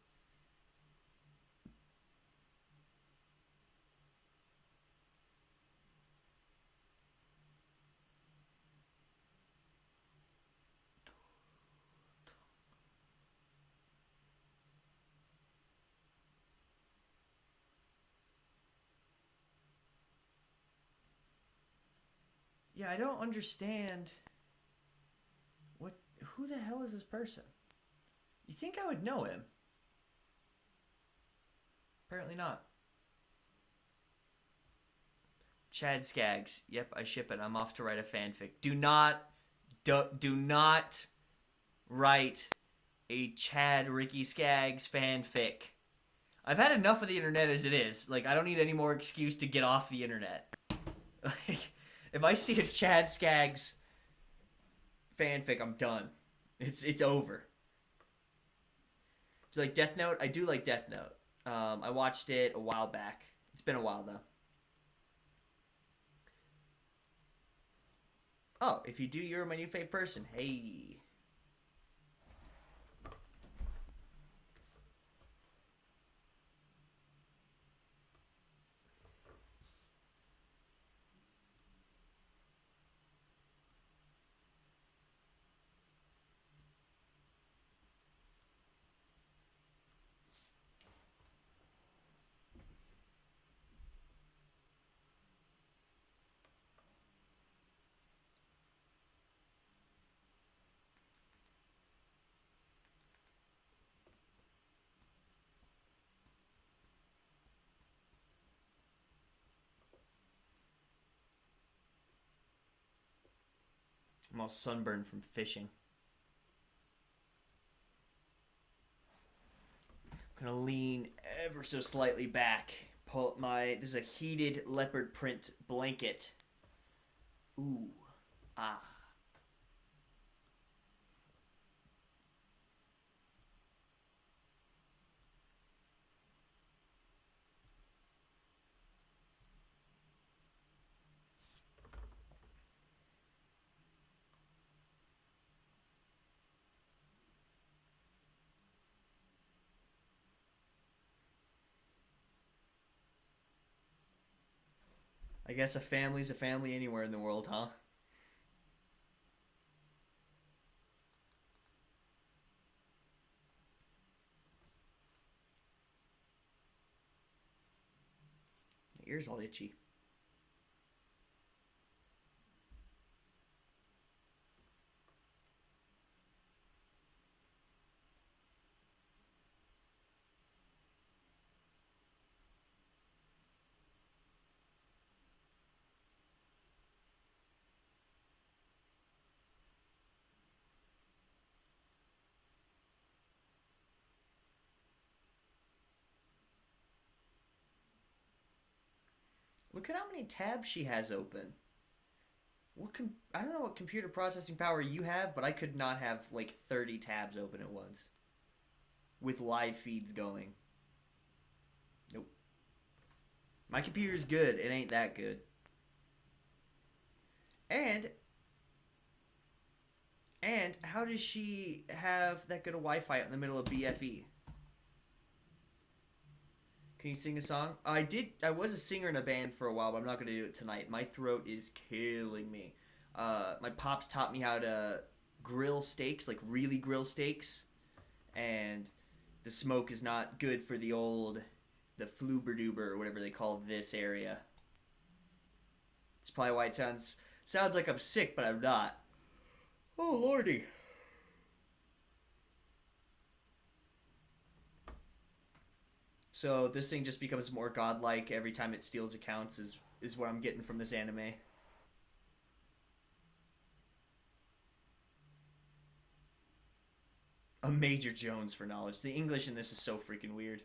Yeah, I don't understand. What? Who the hell is this person? You think I would know him? Apparently not. Chad Skaggs. Yep, I ship it. I'm off to write a fanfic. Do not write a Chad Ricky Skaggs fanfic. I've had enough of the internet as it is. Like, I don't need any more excuse to get off the internet. Like, if I see a Chad Skaggs fanfic, I'm done. It's over. Do you like Death Note? I do like Death Note. I watched it a while back. It's been a while though. Oh, if you do, you're my new fave person. Hey. I'm all sunburned from fishing. I'm gonna lean ever so slightly back. Pull my. This is a heated leopard print blanket. Ooh. Ah. I guess a family's a family anywhere in the world, huh? My ear's all itchy. Look at how many tabs she has open. I don't know what computer processing power you have, but I could not have like 30 tabs open at once with live feeds going. Nope. My computer's good. It ain't that good. And how does she have that good of Wi-Fi out in the middle of BFE? Can you sing a song? I did. I was a singer in a band for a while, but I'm not going to do it tonight. My throat is killing me. My pops taught me how to grill steaks, like really grill steaks, and the smoke is not good for the fluberdoober or whatever they call this area. It's probably why it sounds like I'm sick, but I'm not. Oh lordy. So this thing just becomes more godlike every time it steals accounts is what I'm getting from this anime. A Major Jones for knowledge. The English in this is so freaking weird.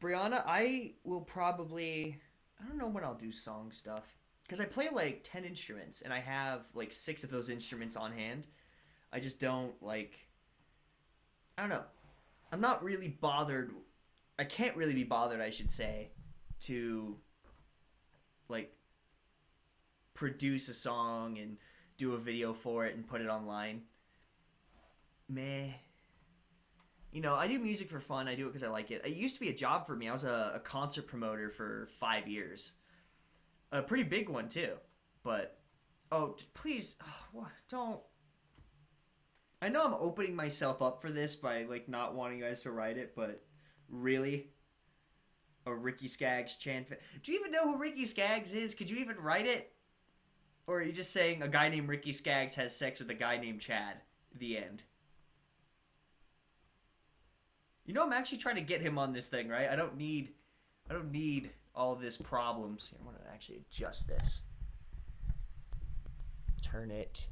Brianna, I will probably... I don't know when I'll do song stuff. Because I play like 10 instruments, and I have like 6 of those instruments on hand. I just don't like... I don't know. I'm not really bothered... I can't really be bothered, I should say, to like produce a song and do a video for it and put it online. Meh. You know, I do music for fun. I do it because I like it. It used to be a job for me. I was a concert promoter for 5 years. A pretty big one, too. But, oh, please, don't. I know I'm opening myself up for this by, like, not wanting you guys to write it, but really? A Ricky Skaggs chant? Do you even know who Ricky Skaggs is? Could you even write it? Or are you just saying a guy named Ricky Skaggs has sex with a guy named Chad? The end. You know, I'm actually trying to get him on this thing, right? I don't need all this problems. I want to actually adjust this. Turn it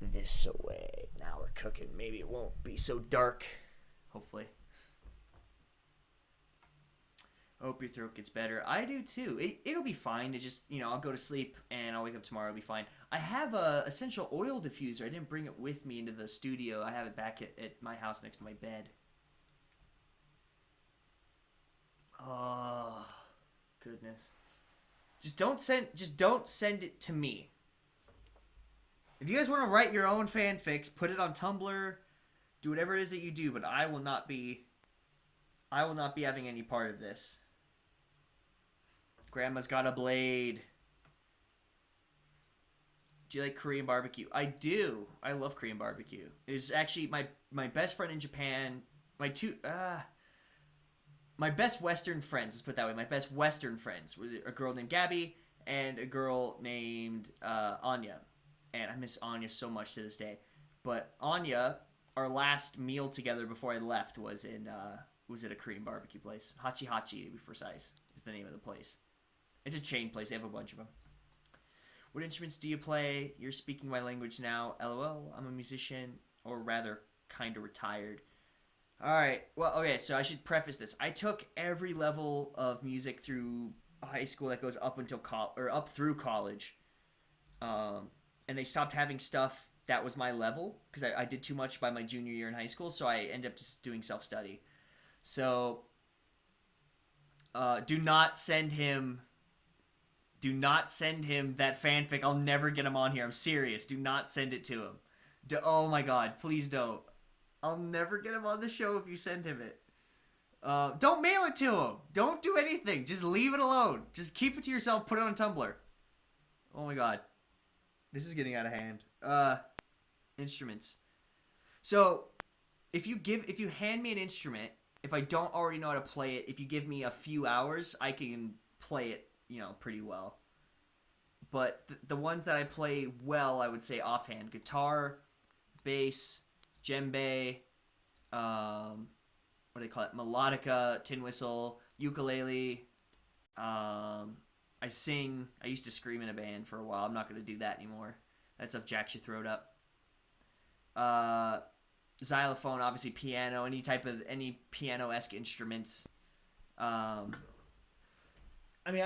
this way. Now we're cooking. Maybe it won't be so dark. Hopefully. I hope your throat gets better. I do too. It'll be fine. It just, I'll go to sleep and I'll wake up tomorrow. It'll be fine. I have a essential oil diffuser. I didn't bring it with me into the studio. I have it back at my house next to my bed. Oh, goodness. Just don't send it to me. If you guys want to write your own fanfics, put it on Tumblr, do whatever it is that you do, but I will not be having any part of this. Grandma's got a blade. Do you like Korean barbecue? I do. I love Korean barbecue. It's actually my best friend in Japan. My best Western friends, let's put it that way. My best Western friends were a girl named Gabby and a girl named Anya. And I miss Anya so much to this day. But Anya, our last meal together before I left was at a Korean barbecue place. Hachi Hachi, to be precise, is the name of the place. It's a chain place. They have a bunch of them. What instruments do you play? You're speaking my language now. LOL. I'm a musician, or rather, kind of retired. Alright, well, okay, so I should preface this. I took every level of music through high school that goes up until up through college. And they stopped having stuff that was my level, because I did too much by my junior year in high school, so I ended up just doing self-study. So, do not send him that fanfic. I'll never get him on here. I'm serious. Do not send it to him. Oh my god, please don't. I'll never get him on the show if you send him it. Don't mail it to him. Don't do anything. Just leave it alone. Just keep it to yourself. Put it on Tumblr. Oh my god. This is getting out of hand. Instruments. So, if you hand me an instrument, if I don't already know how to play it, if you give me a few hours, I can play it, pretty well. But the ones that I play well, I would say offhand: guitar, bass, djembe, what do they call it? Melodica, tin whistle, ukulele. I sing. I used to scream in a band for a while. I'm not going to do that anymore. That stuff jacks your throat up. Xylophone, obviously piano, any piano-esque instruments. I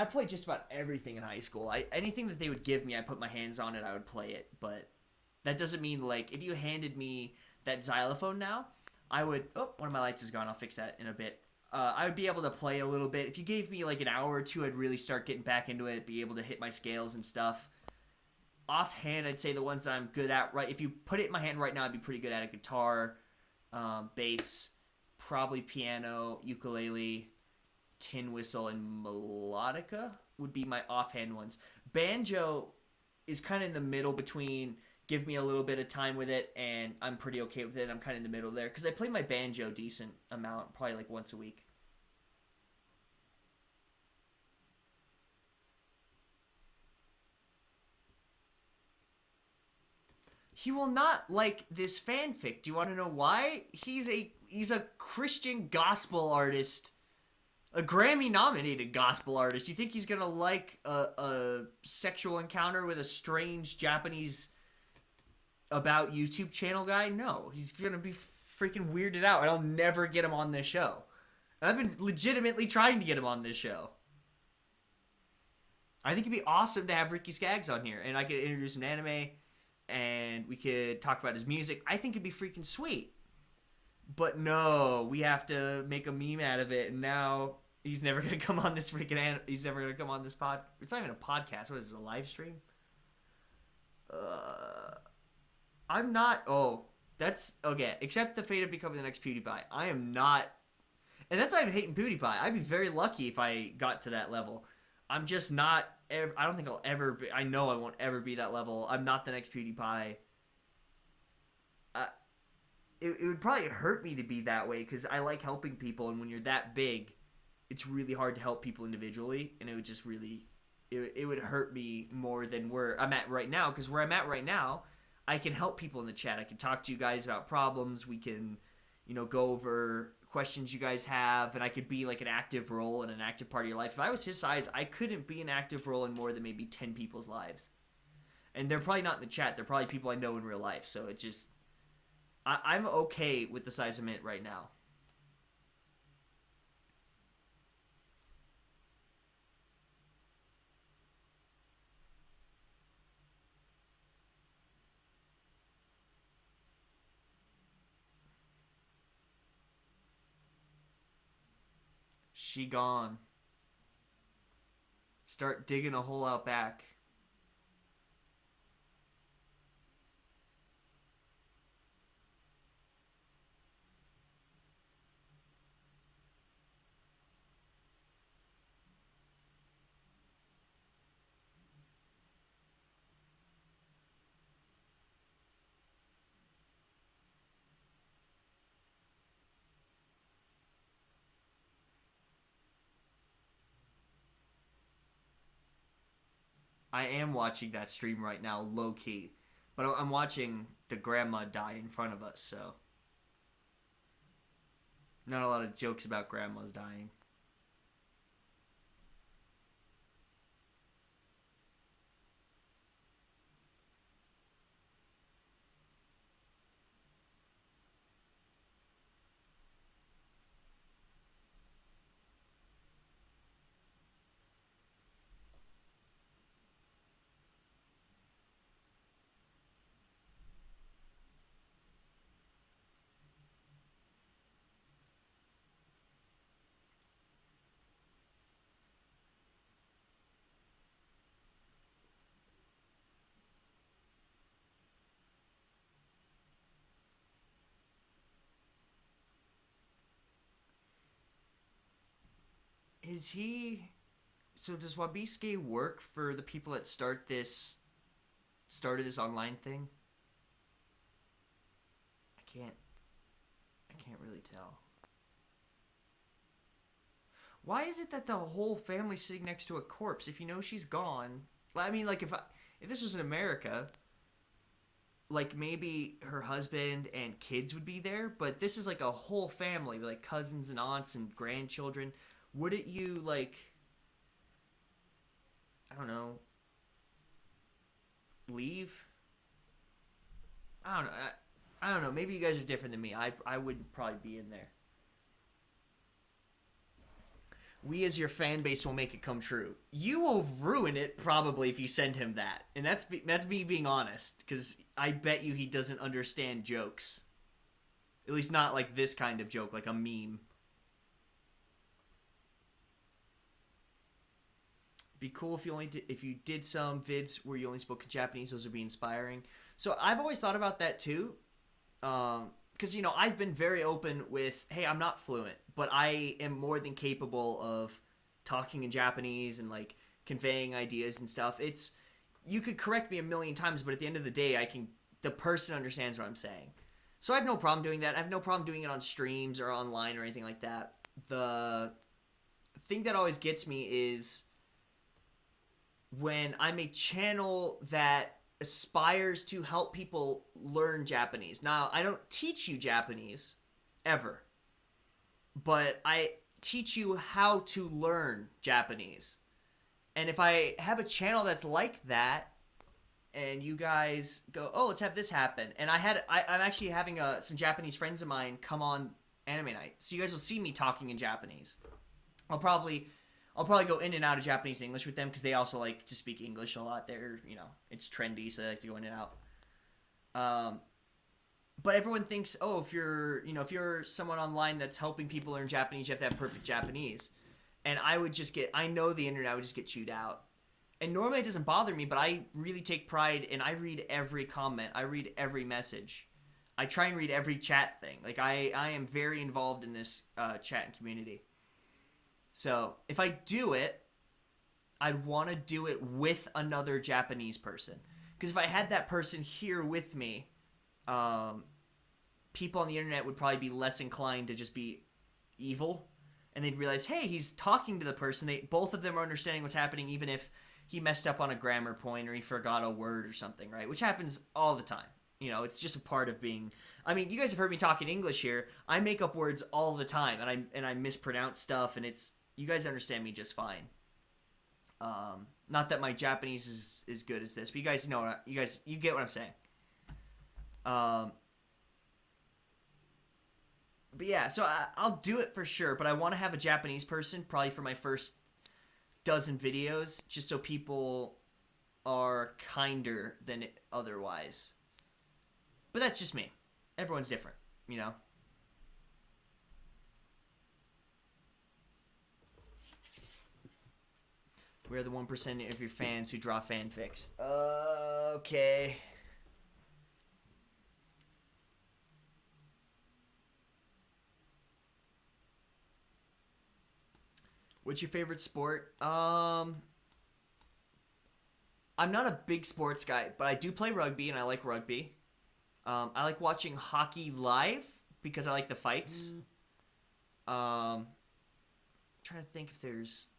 played just about everything in high school. Anything that they would give me, I put my hands on it, I would play it. But that doesn't mean, like, if you handed me that xylophone now, I would... Oh, one of my lights is gone. I'll fix that in a bit. I would be able to play a little bit. If you gave me, like, an hour or two, I'd really start getting back into it, be able to hit my scales and stuff. Offhand, I'd say the ones that I'm good at, right? If you put it in my hand right now, I'd be pretty good at it. Guitar, bass, probably piano, ukulele, tin whistle, and melodica would be my offhand ones. Banjo is kind of in the middle between give me a little bit of time with it and I'm pretty okay with it. I'm kind of in the middle there because I play my banjo decent amount, probably like once a week. He will not like this fanfic. Do you want to know why? He's a Christian gospel artist. A Grammy-nominated gospel artist. You think he's gonna like a sexual encounter with a strange Japanese about YouTube channel guy? No, he's gonna be freaking weirded out, and I'll never get him on this show. And I've been legitimately trying to get him on this show. I think it'd be awesome to have Ricky Skaggs on here, and I could introduce him to anime, and we could talk about his music. I think it'd be freaking sweet. But no, we have to make a meme out of it, and now he's never gonna come on this freaking. He's never gonna come on this pod. It's not even a podcast. What is this? A live stream? I'm not. Oh, that's okay. Except the fate of becoming the next PewDiePie. I am not, and that's not even hating PewDiePie. I'd be very lucky if I got to that level. I'm just not. I don't think I'll ever be. I know I won't ever be that level. I'm not the next PewDiePie. It would probably hurt me to be that way because I like helping people, and when you're that big, it's really hard to help people individually, and it would just really it would hurt me more than where I'm at right now. Because where I'm at right now, I can help people in the chat. I can talk to you guys about problems. We can, go over questions you guys have, and I could be like an active role in an active part of your life. If I was his size, I couldn't be an active role in more than maybe 10 people's lives. And they're probably not in the chat. They're probably people I know in real life. So it's just, I'm okay with the size I'm at right now. She gone. Start digging a hole out back. I am watching that stream right now, low key. But I'm watching the grandma die in front of us, so. Not a lot of jokes about grandmas dying. Is he... So does Wabisuke work for the people that started this online thing? I can't really tell. Why is it that the whole family's sitting next to a corpse if you know she's gone? I mean, like, if this was in America, like, maybe her husband and kids would be there, but this is like a whole family, like cousins and aunts and grandchildren. Wouldn't you, like, I don't know, leave? I don't know. I don't know. Maybe you guys are different than me. I would probably be in there. We as your fan base will make it come true. You will ruin it probably if you send him that. And that's me being honest, because I bet you he doesn't understand jokes. At least not like this kind of joke, like a meme. Be cool if you did some vids where you only spoke in Japanese. Those would be inspiring. So I've always thought about that too. Because, I've been very open with, hey, I'm not fluent, but I am more than capable of talking in Japanese and, like, conveying ideas and stuff. You could correct me a million times, but at the end of the day, the person understands what I'm saying. So I have no problem doing that. I have no problem doing it on streams or online or anything like that. The thing that always gets me is when I'm a channel that aspires to help people learn Japanese. Now, I don't teach you Japanese, ever. But I teach you how to learn Japanese. And if I have a channel that's like that, and you guys go, oh, let's have this happen. And I'm actually having some Japanese friends of mine come on Anime Night. So you guys will see me talking in Japanese. I'll probably go in and out of Japanese and English with them because they also like to speak English a lot. It's trendy, so they like to go in and out. But everyone thinks, oh, if you're someone online that's helping people learn Japanese, you have to have perfect Japanese. And I know the internet would just get chewed out. And normally it doesn't bother me, but I really take pride and I read every comment. I read every message. I try and read every chat thing. Like, I am very involved in this chat and community. So, if I do it, I'd want to do it with another Japanese person. Because if I had that person here with me, people on the internet would probably be less inclined to just be evil. And they'd realize, hey, he's talking to the person. Both of them are understanding what's happening, even if he messed up on a grammar point or he forgot a word or something, right? Which happens all the time. You know, it's just a part of being. I mean, you guys have heard me talk in English here. I make up words all the time, and I mispronounce stuff, and it's you guys understand me just fine. Not that my Japanese is as good as this, but you guys know you get what I'm saying. But yeah, so I'll do it for sure, but I want to have a Japanese person probably for my first dozen videos, just so people are kinder than otherwise. But that's just me. Everyone's different, you know? We're the 1% of your fans who draw fanfics. Okay. What's your favorite sport? I'm not a big sports guy, but I do play rugby, and I like rugby. I like watching hockey live because I like the fights. Trying to think if there's.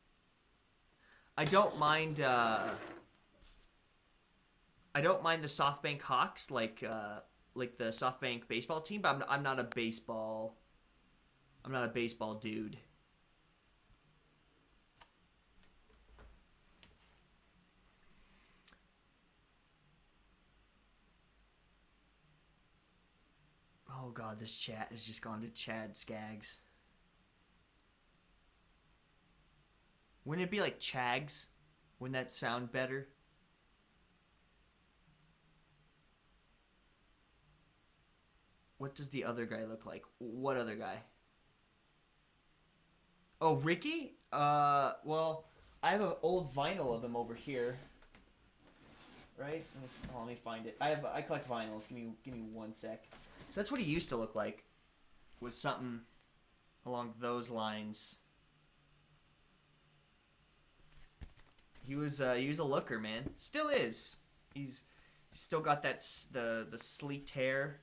I don't mind the SoftBank Hawks, like the SoftBank baseball team, but I'm not a baseball. I'm not a baseball dude. Oh god, this chat has just gone to Chad Skaggs. Wouldn't it be like Chags? Wouldn't that sound better? What does the other guy look like? What other guy? Oh, Ricky? Well, I have an old vinyl of him over here. Right? Let me find it. I collect vinyls. Give me 1 sec. So that's what he used to look like. Was something along those lines. He was a looker, man. Still is. He's still got that the sleeked hair,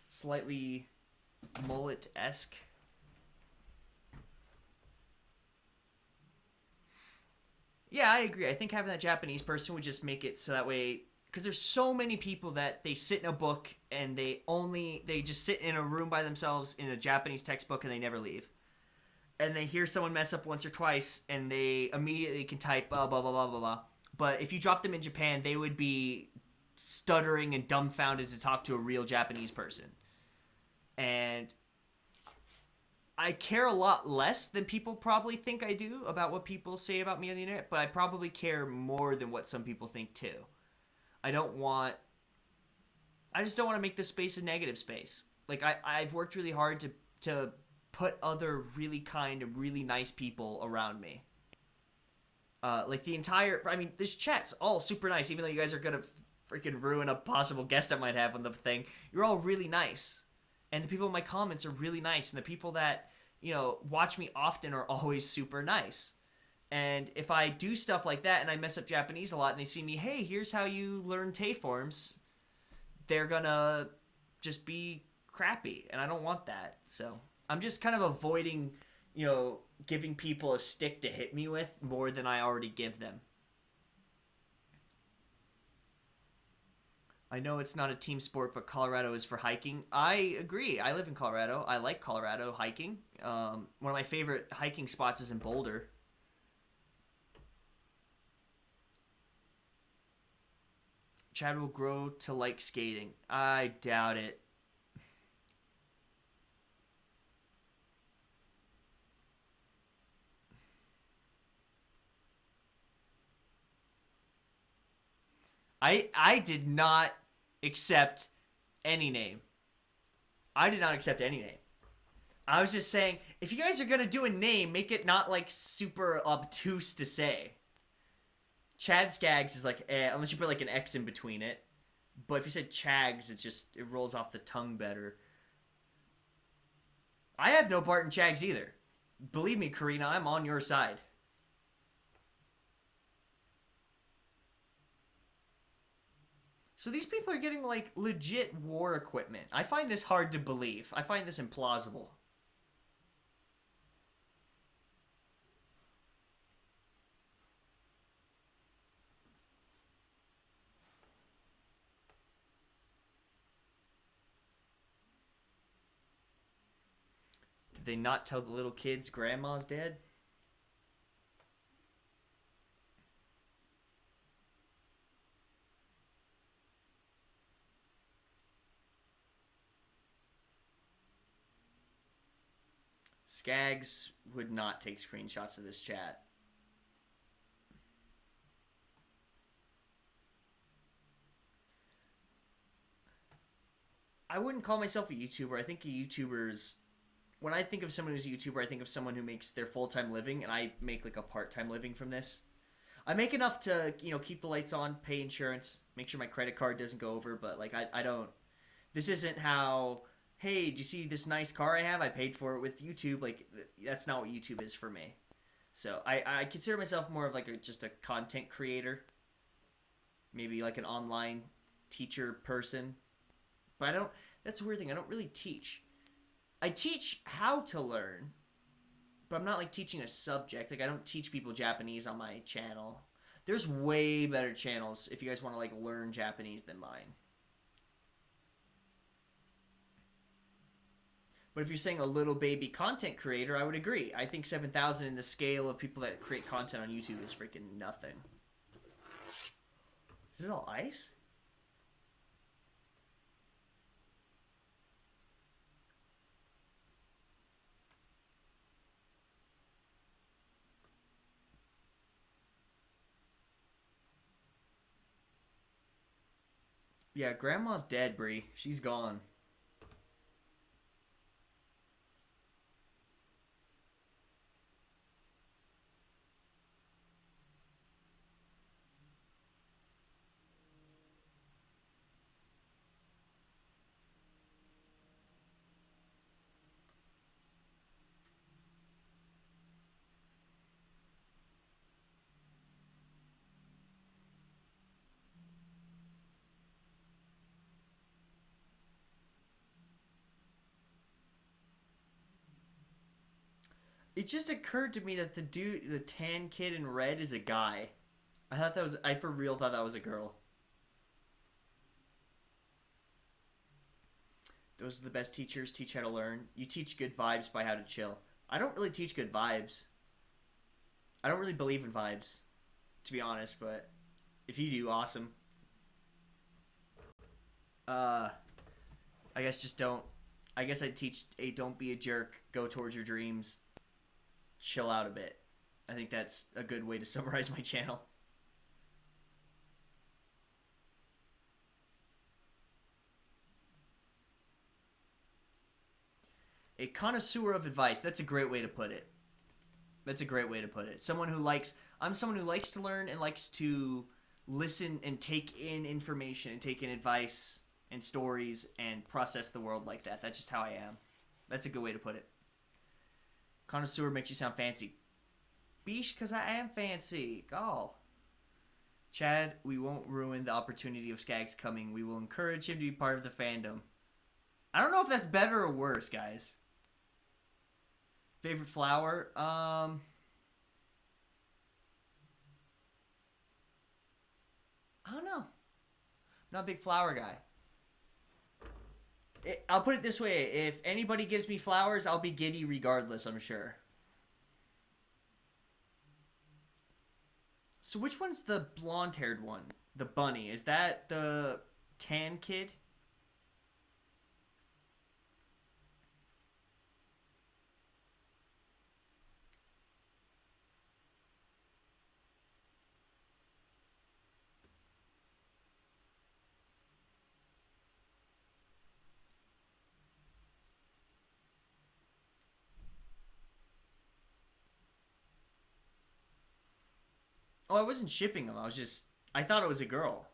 slightly mullet-esque. Yeah, I agree. I think having that Japanese person would just make it so that way, because there's so many people that they sit in a book and they just sit in a room by themselves in a Japanese textbook and they never leave. And they hear someone mess up once or twice and they immediately can type blah blah blah blah blah blah. But if you drop them in Japan, they would be stuttering and dumbfounded to talk to a real Japanese person. And I care a lot less than people probably think I do about what people say about me on the internet, but I probably care more than what some people think too. I just don't want to make this space a negative space. Like I've worked really hard to put other really kind and really nice people around me. Like this chat's all super nice, even though you guys are gonna freaking ruin a possible guest I might have on the thing. You're all really nice. And the people in my comments are really nice. And the people that, watch me often are always super nice. And if I do stuff like that and I mess up Japanese a lot and they see me, hey, here's how you learn Tay forms, they're gonna just be crappy. And I don't want that. So I'm just kind of avoiding, giving people a stick to hit me with more than I already give them. I know it's not a team sport, but Colorado is for hiking. I agree. I live in Colorado. I like Colorado hiking. One of my favorite hiking spots is in Boulder. Chad will grow to like skating. I doubt it. I did not accept any name. I did not accept any name. I was just saying, if you guys are going to do a name, make it not, like, super obtuse to say. Chad Skaggs is like, unless you put, like, an X in between it. But if you said Chags, it rolls off the tongue better. I have no part in Chags either. Believe me, Karina, I'm on your side. So these people are getting, like, legit war equipment. I find this hard to believe. I find this implausible. Did they not tell the little kids grandma's dead? Skags would not take screenshots of this chat. I wouldn't call myself a YouTuber. I think a YouTuber's... When I think of someone who's a YouTuber, I think of someone who makes their full-time living, and I make like a part-time living from this. I make enough to, keep the lights on, pay insurance, make sure my credit card doesn't go over, but like I don't... This isn't how, hey, do you see this nice car I have? I paid for it with YouTube. Like, that's not what YouTube is for me. So I consider myself more of like just a content creator. Maybe like an online teacher person. But I don't... That's a weird thing. I don't really teach. I teach how to learn, but I'm not like teaching a subject. Like I don't teach people Japanese on my channel. There's way better channels if you guys want to like learn Japanese than mine. But if you're saying a little baby content creator, I would agree. I think 7,000 in the scale of people that create content on YouTube is freaking nothing. Is this all ice? Yeah, Grandma's dead, Bree. She's gone. It just occurred to me that the tan kid in red is a guy. I for real thought that was a girl. Those are the best teachers. Teach how to learn. You teach good vibes by how to chill. I don't really teach good vibes. I don't really believe in vibes, to be honest, but if you do, awesome. I guess just don't. I guess I teach a don't be a jerk, go towards your dreams, chill out a bit. I think that's a good way to summarize my channel. A connoisseur of advice. That's a great way to put it. That's a great way to put it. I'm someone who likes to learn and likes to listen and take in information and take in advice and stories and process the world like that. That's just how I am. That's a good way to put it. Connoisseur makes you sound fancy. Beesh, because I am fancy. Gall. Chad, we won't ruin the opportunity of Skag's coming. We will encourage him to be part of the fandom. I don't know if that's better or worse, guys. Favorite flower? I don't know. Not a big flower guy. I'll put it this way. If anybody gives me flowers, I'll be giddy regardless, I'm sure. So which one's the blonde-haired one? The bunny. Is that the tan kid? Oh, I wasn't shipping them. I thought it was a girl.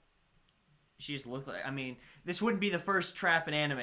She just looked like... I mean, this wouldn't be the first trap in anime.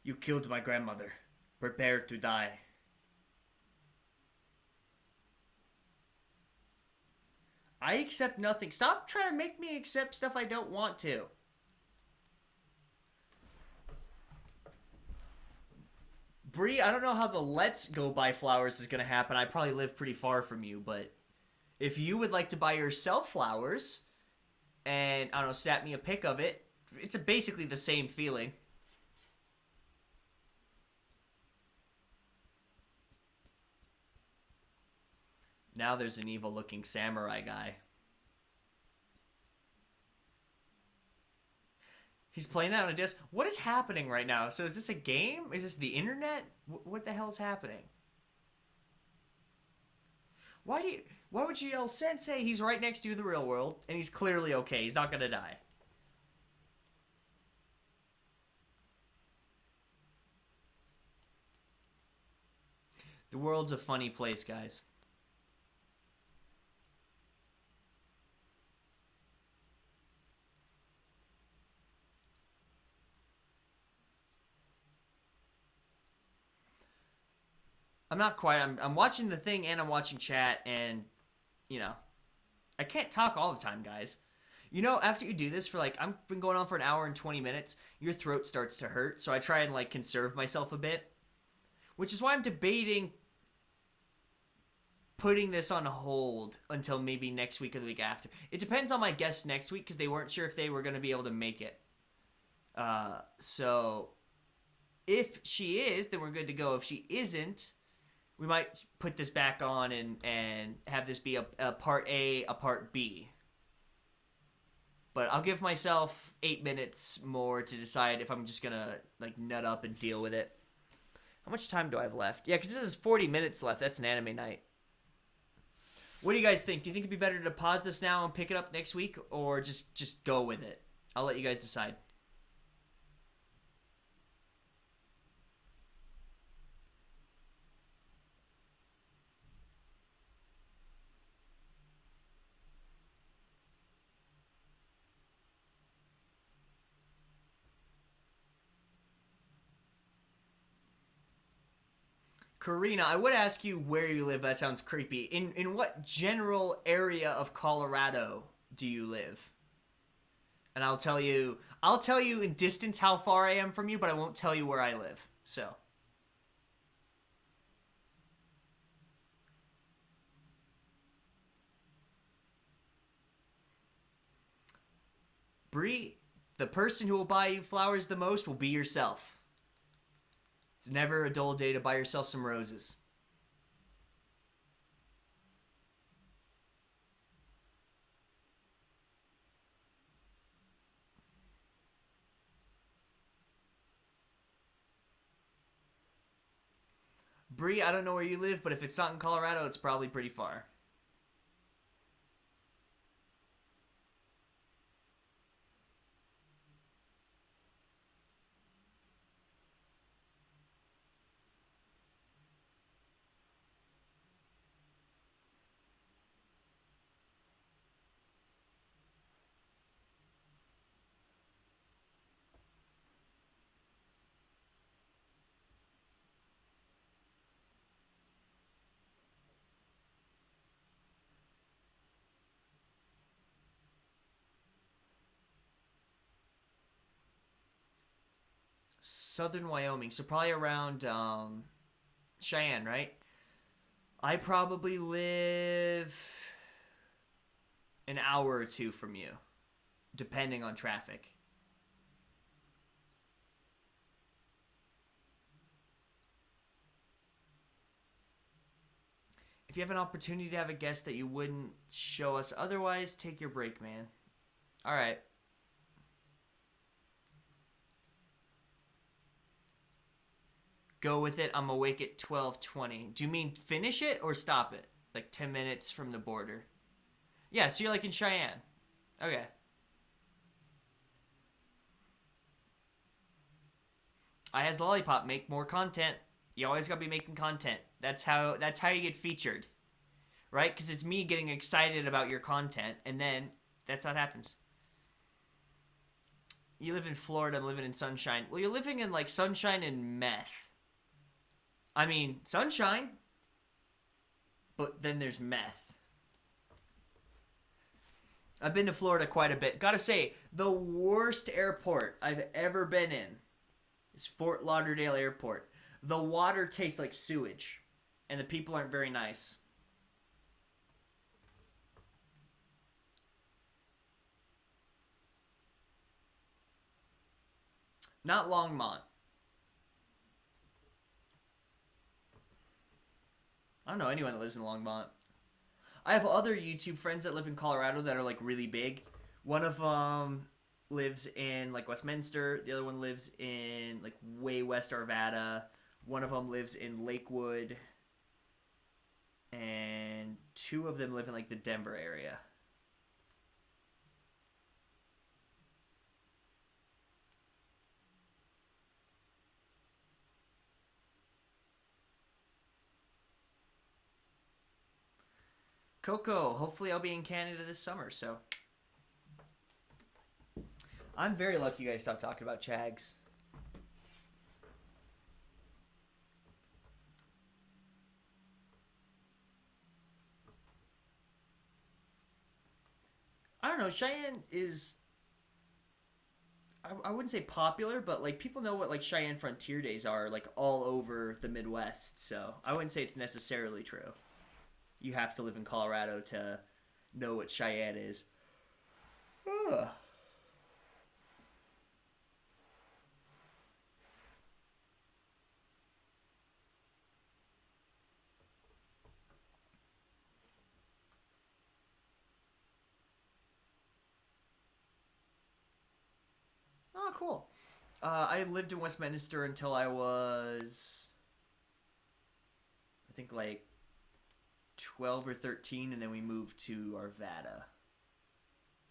You killed my grandmother. Prepare to die. I accept nothing. Stop trying to make me accept stuff I don't want to. Bree, I don't know how the let's go buy flowers is going to happen. I probably live pretty far from you, but if you would like to buy yourself flowers and, I don't know, snap me a pic of it, it's basically the same feeling. Now there's an evil looking samurai guy. He's playing that on a disc. What is happening right now? So is this a game? Is this the internet? What the hell is happening? Why would you yell Sensei? He's right next to you in the real world, and he's clearly okay. He's not gonna die. The world's a funny place, guys. I'm not quite. I'm watching the thing and I'm watching chat, and you know, I can't talk all the time, guys. You know, after you do this for like, I've been going on for an hour and 20 minutes, your throat starts to hurt, so I try and like conserve myself a bit. Which is why I'm debating putting this on hold until maybe next week or the week after. It depends on my guests next week because they weren't sure if they were going to be able to make it. So if she is, then we're good to go. If she isn't, we might put this back on and have this be a part A, a part B. But I'll give myself 8 minutes more to decide if I'm just going to like nut up and deal with it. How much time do I have left? Yeah, because this is 40 minutes left. That's an anime night. What do you guys think? Do you think it'd be better to pause this now and pick it up next week, or just go with it? I'll let you guys decide. Karina, I would ask you where you live. That sounds creepy. In what general area of Colorado do you live? And I'll tell you in distance how far I am from you, but I won't tell you where I live. So, Bree, the person who will buy you flowers the most will be yourself. It's never a dull day to buy yourself some roses. Bree, I don't know where you live, but if it's not in Colorado, it's probably pretty far. Southern Wyoming, so probably around Cheyenne, right? I probably live an hour or two from you, depending on traffic. If you have an opportunity to have a guest that you wouldn't show us otherwise, take your break, man. All right. Go with it. I'm awake at 12:20. Do you mean finish it or stop it? Like 10 minutes from the border. Yeah, so you're like in Cheyenne. Okay. I has Lollipop, make more content. You always gotta be making content. That's how you get featured. Right? Because it's me getting excited about your content, and then that's how it happens. You live in Florida, I'm living in sunshine. Well, you're living in like sunshine and meth. I mean, sunshine, but then there's meth. I've been to Florida quite a bit. Gotta say, the worst airport I've ever been in is Fort Lauderdale Airport. The water tastes like sewage, and the people aren't very nice. Not Longmont. I don't know anyone that lives in Longmont. I have other YouTube friends that live in Colorado that are like really big. One of them lives in like Westminster. The other one lives in like way west Arvada. One of them lives in Lakewood. And two of them live in like the Denver area. Coco, hopefully I'll be in Canada this summer, so I'm very lucky you guys stopped talking about Chags. I don't know, Cheyenne is I wouldn't say popular, but like people know what like Cheyenne Frontier Days are like all over the Midwest, so I wouldn't say it's necessarily true. You have to live in Colorado to know what Cheyenne is. Ugh. Oh, cool. I lived in Westminster until I was, I think, like 12 or 13, and then we moved to Arvada.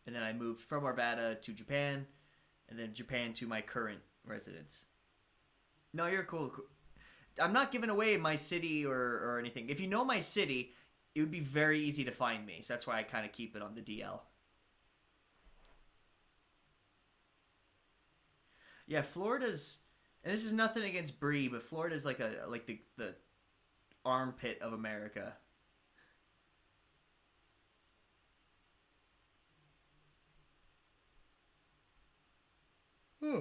And then I moved from Arvada to Japan, and then Japan to my current residence. No, you're cool. I'm not giving away my city or anything. If you know my city, it would be very easy to find me. So that's why I kind of keep it on the DL. Yeah, Florida's, and this is nothing against Bree, but Florida's like the armpit of America. Hmm.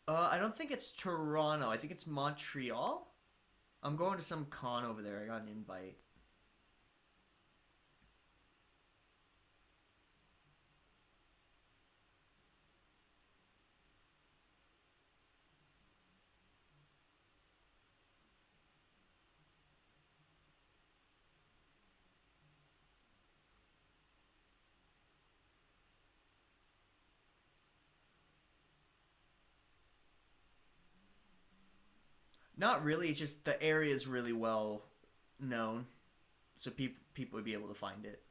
I don't think it's Toronto. I think it's Montreal. I'm going to some con over there. I got an invite. Not really. It's just the area is really well known, so people would be able to find it.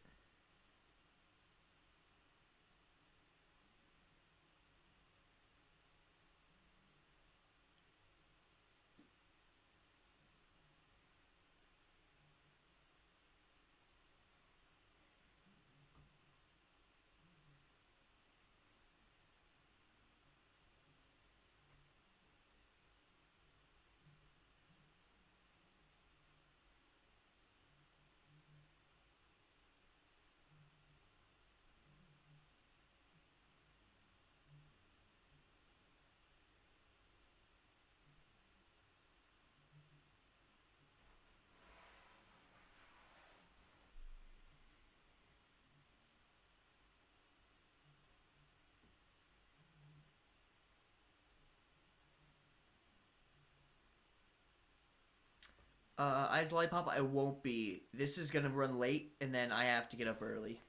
Eyes Lollipop, I won't be. This is gonna run late, and then I have to get up early,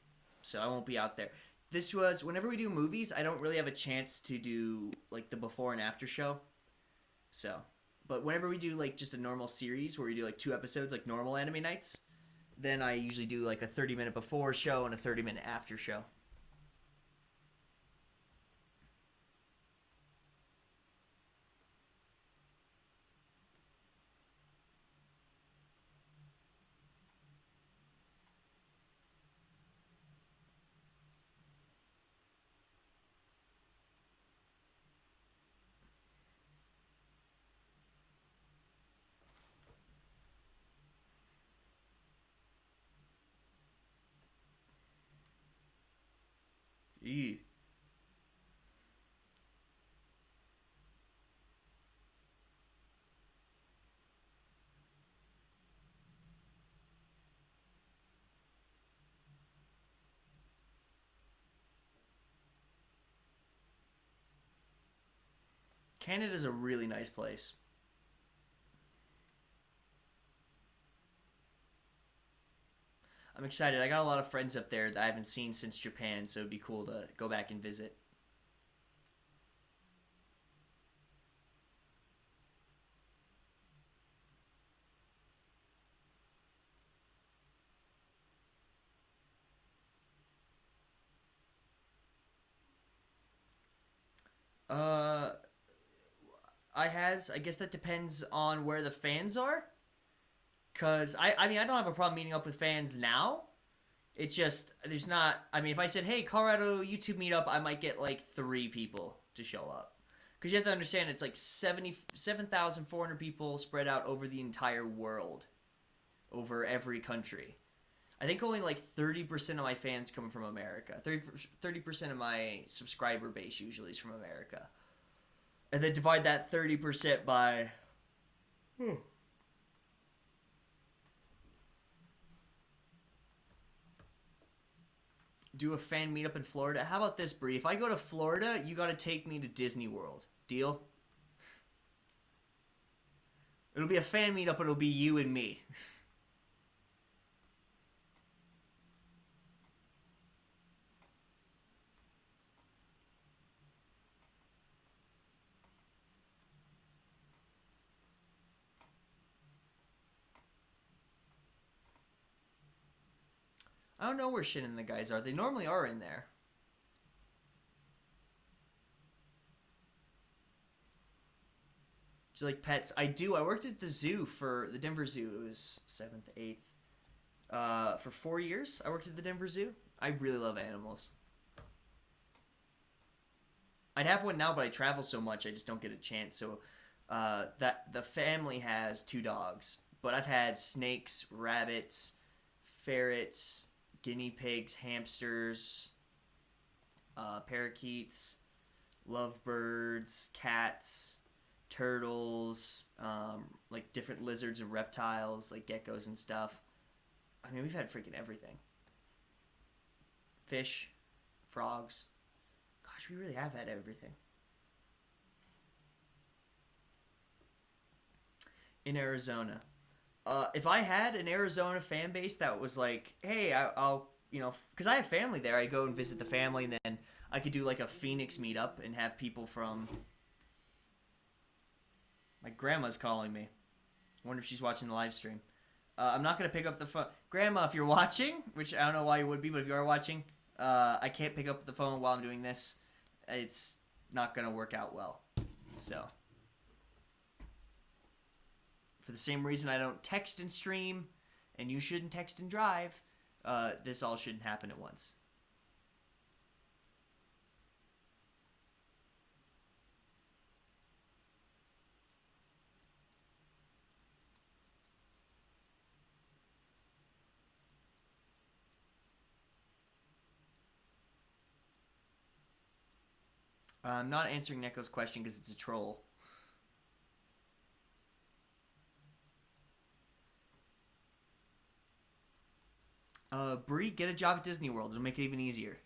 so I won't be out there. This was whenever we do movies, I don't really have a chance to do like the before and after show. So, but whenever we do like just a normal series where we do like two episodes, like normal anime nights, then I usually do like a 30-minute before show and a 30-minute after show. Eee. Canada's a really nice place. I'm excited. I got a lot of friends up there that I haven't seen since Japan, so it'd be cool to go back and visit. Uh, I guess that depends on where the fans are. Cause I mean I don't have a problem meeting up with fans now. It's just there's not. I mean, if I said, "Hey, Colorado YouTube meetup," I might get like 3 people to show up. Because you have to understand, it's like 77,400 people spread out over the entire world, over every country. I think only like 30% of my fans come from America. 30% of my subscriber base usually is from America. And then divide that 30% by. Do a fan meetup in Florida. How about this, Bree? If I go to Florida, you gotta take me to Disney World. Deal? It'll be a fan meetup, but it'll be you and me. I don't know where Shin and the guys are. They normally are in there. Do you like pets? I do. I worked at the zoo for the Denver Zoo. It was 7th, 8th. For 4 years, I worked at the Denver Zoo. I really love animals. I'd have one now, but I travel so much, I just don't get a chance. So, that the family has 2 dogs, but I've had snakes, rabbits, ferrets, guinea pigs, hamsters, parakeets, lovebirds, cats, turtles, like different lizards and reptiles, like geckos and stuff. I mean, we've had freaking everything. Fish, frogs. Gosh, we really have had everything. In Arizona. If I had an Arizona fan base that was like, hey, I'll because I have family there, I go and visit the family, and then I could do like a Phoenix meetup and have people from. My grandma's calling me. I wonder if she's watching the live stream. I'm not gonna pick up the phone, Grandma. If you're watching, which I don't know why you would be, but if you are watching, I can't pick up the phone while I'm doing this. It's not gonna work out well. So. For the same reason I don't text and stream, and you shouldn't text and drive, this all shouldn't happen at once. I'm not answering Neko's question because it's a troll. Bree, get a job at Disney World. It'll make it even easier.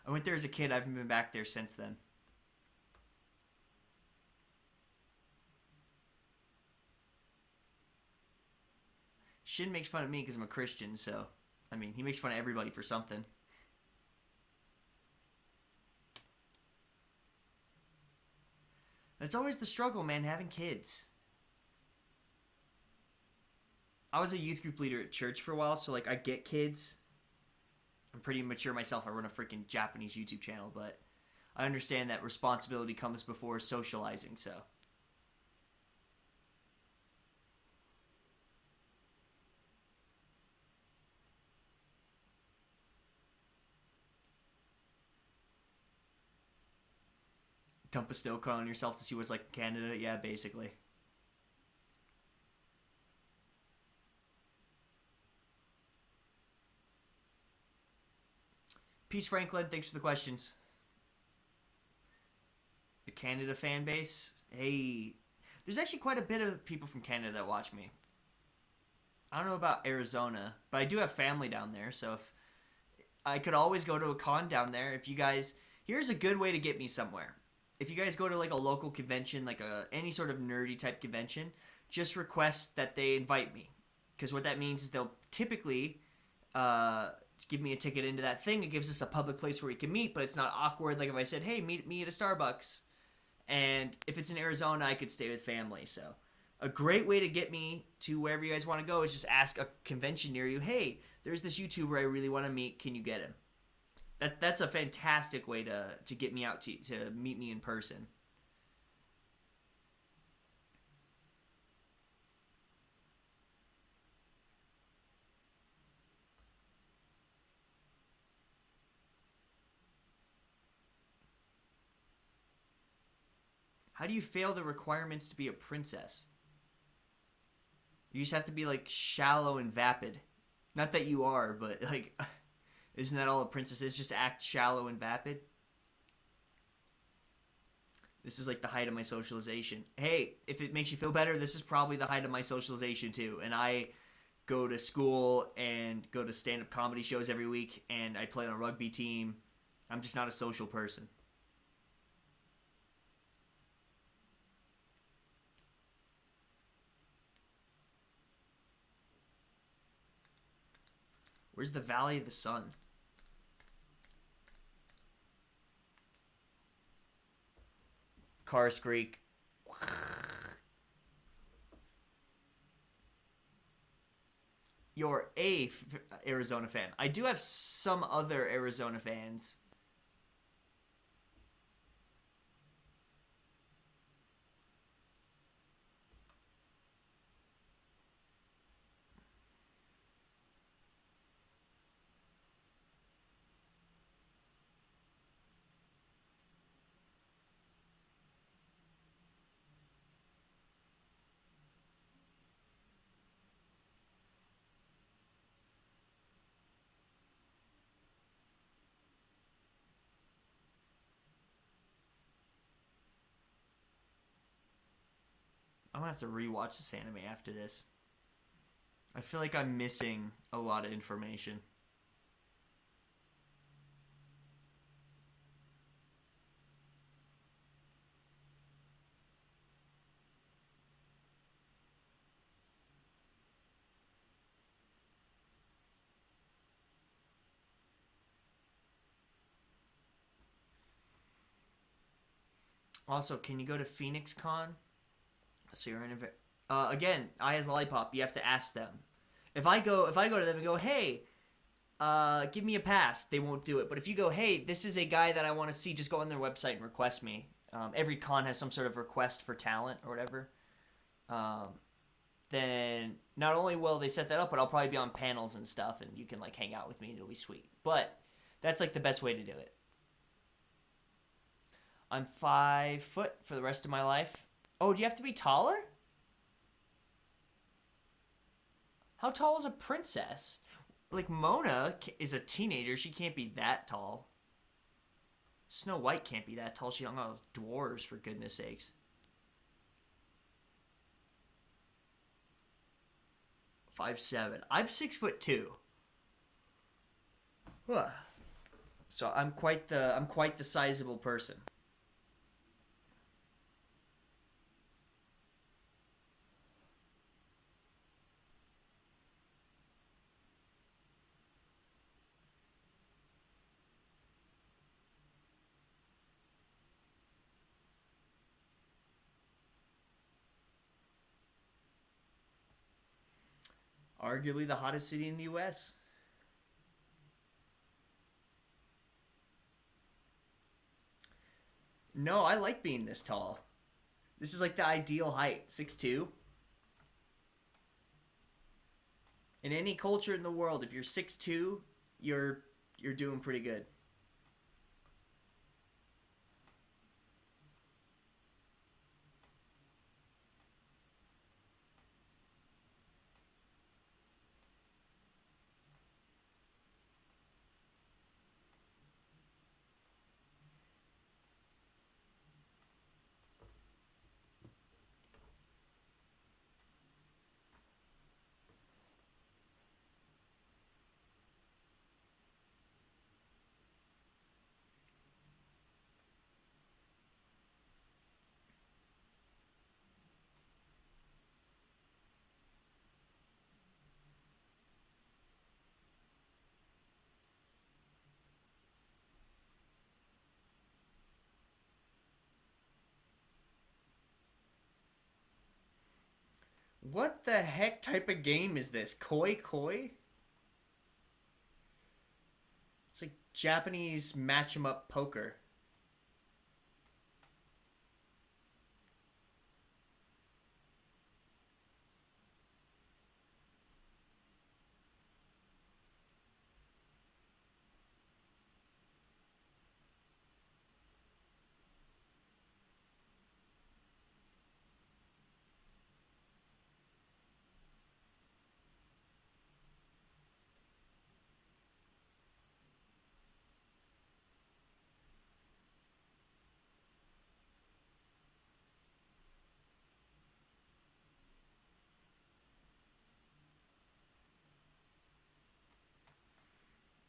I went there as a kid. I haven't been back there since then. Shin makes fun of me because I'm a Christian, so... I mean, he makes fun of everybody for something. That's always the struggle, man, having kids. I was a youth group leader at church for a while, so, like, I get kids. I'm pretty mature myself. I run a freaking Japanese YouTube channel, but I understand that responsibility comes before socializing, so... Dump a snow cone on yourself to see what's like in Canada? Yeah, basically. Peace, Franklin. Thanks for the questions. The Canada fan base. Hey, there's actually quite a bit of people from Canada that watch me. I don't know about Arizona, but I do have family down there, so if I could always go to a con down there. If you guys, here's a good way to get me somewhere. If you guys go to like a local convention, like any sort of nerdy type convention, just request that they invite me, because what that means is they'll typically give me a ticket into that thing. It gives us a public place where we can meet, but it's not awkward. Like if I said, "Hey, meet me at a Starbucks," and if it's in Arizona, I could stay with family. So a great way to get me to wherever you guys want to go is just ask a convention near you, "Hey, there's this YouTuber I really want to meet. Can you get him?" That's a fantastic way to get me out to meet me in person. How do you fail the requirements to be a princess? You just have to be like shallow and vapid. Not that you are, but like, isn't that all a princess is? Just act shallow and vapid? This is like the height of my socialization. Hey, if it makes you feel better, this is probably the height of my socialization too. And I go to school and go to stand-up comedy shows every week, and I play on a rugby team. I'm just not a social person. Where's the Valley of the Sun? Cars Creek. You're a Arizona fan. I do have some other Arizona fans. I'm gonna have to rewatch this anime after this. I feel like I'm missing a lot of information. Also, can you go to Phoenix Con? So you're in again, I as Lollipop, you have to ask them. If I go to them and go, "Hey, give me a pass," they won't do it. But if you go, "Hey, this is a guy that I want to see," just go on their website and request me. Every con has some sort of request for talent or whatever. Um, then not only will they set that up, but I'll probably be on panels and stuff, and you can like hang out with me, and it'll be sweet. But that's like the best way to do it. I'm 5 foot for the rest of my life. Oh, do you have to be taller? How tall is a princess? Like Mona is a teenager. She can't be that tall. Snow White can't be that tall. She hung out with dwarves, for goodness sakes. 5'7". I'm 6'2". So I'm quite the sizable person. Arguably the hottest city in the U.S. No, I like being this tall. This is like the ideal height, 6'2". In any culture in the world, if you're 6'2", you're doing pretty good. What the heck type of game is this? Koi Koi? It's like Japanese match 'em up poker.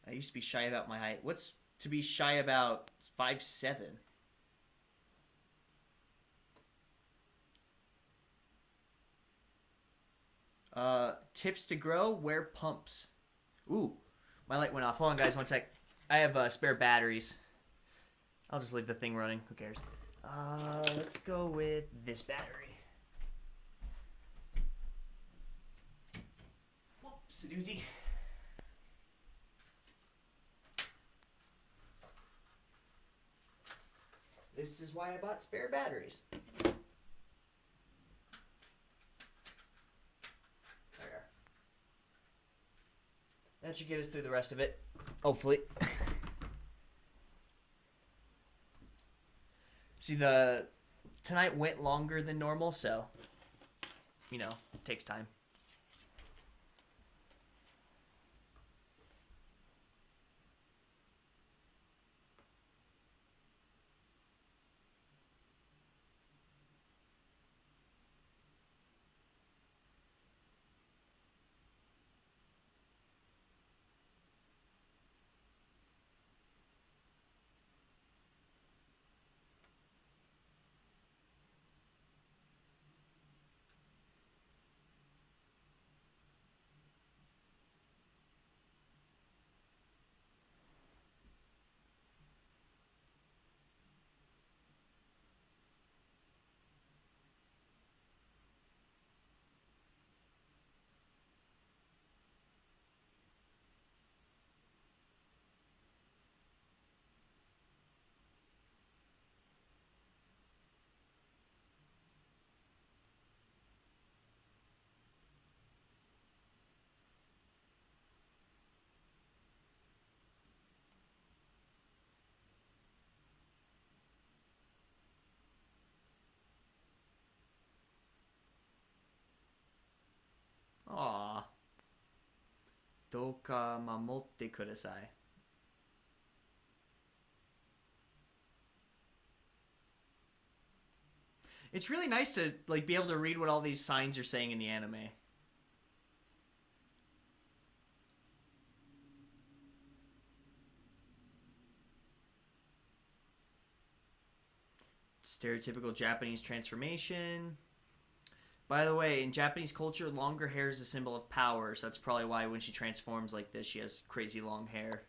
I used to be shy about my height. What's to be shy about? 5'7". Tips to grow: wear pumps. Ooh, my light went off. Hold on, guys, one sec. I have spare batteries. I'll just leave the thing running. Who cares? Let's go with this battery. Whoops, a doozy. This is why I bought spare batteries. There we are. That should get us through the rest of it. Hopefully. See, tonight went longer than normal, so, it takes time. Aw. Doka mamotte kudasai. It's really nice to be able to read what all these signs are saying in the anime. Stereotypical Japanese transformation. By the way, in Japanese culture, longer hair is a symbol of power, so that's probably why when she transforms like this, she has crazy long hair.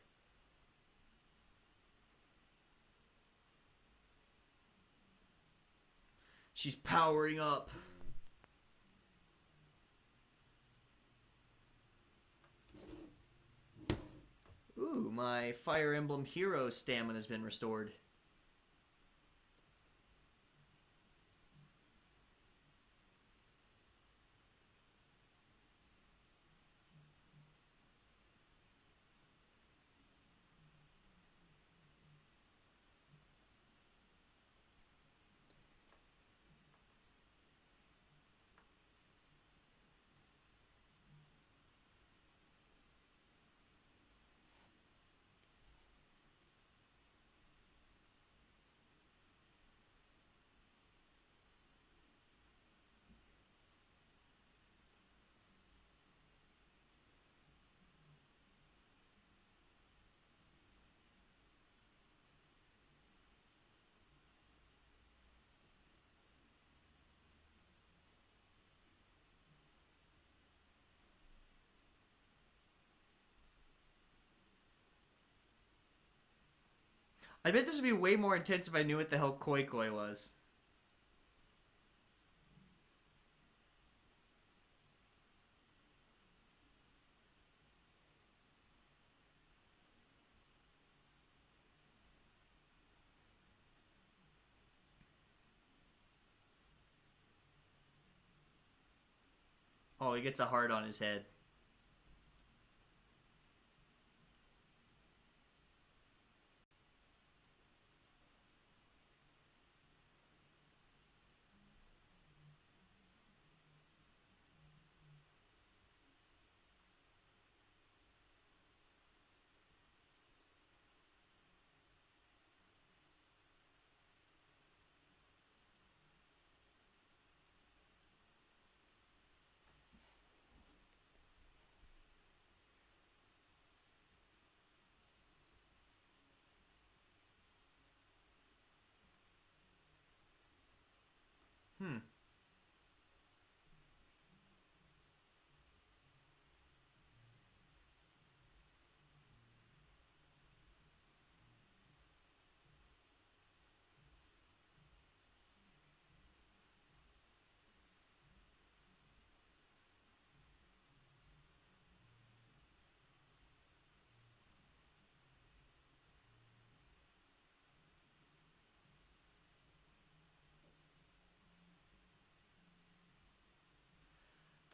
She's powering up. Ooh, my Fire Emblem hero stamina has been restored. I bet this would be way more intense if I knew what the hell Koi Koi was. Oh, he gets a heart on his head. Hmm.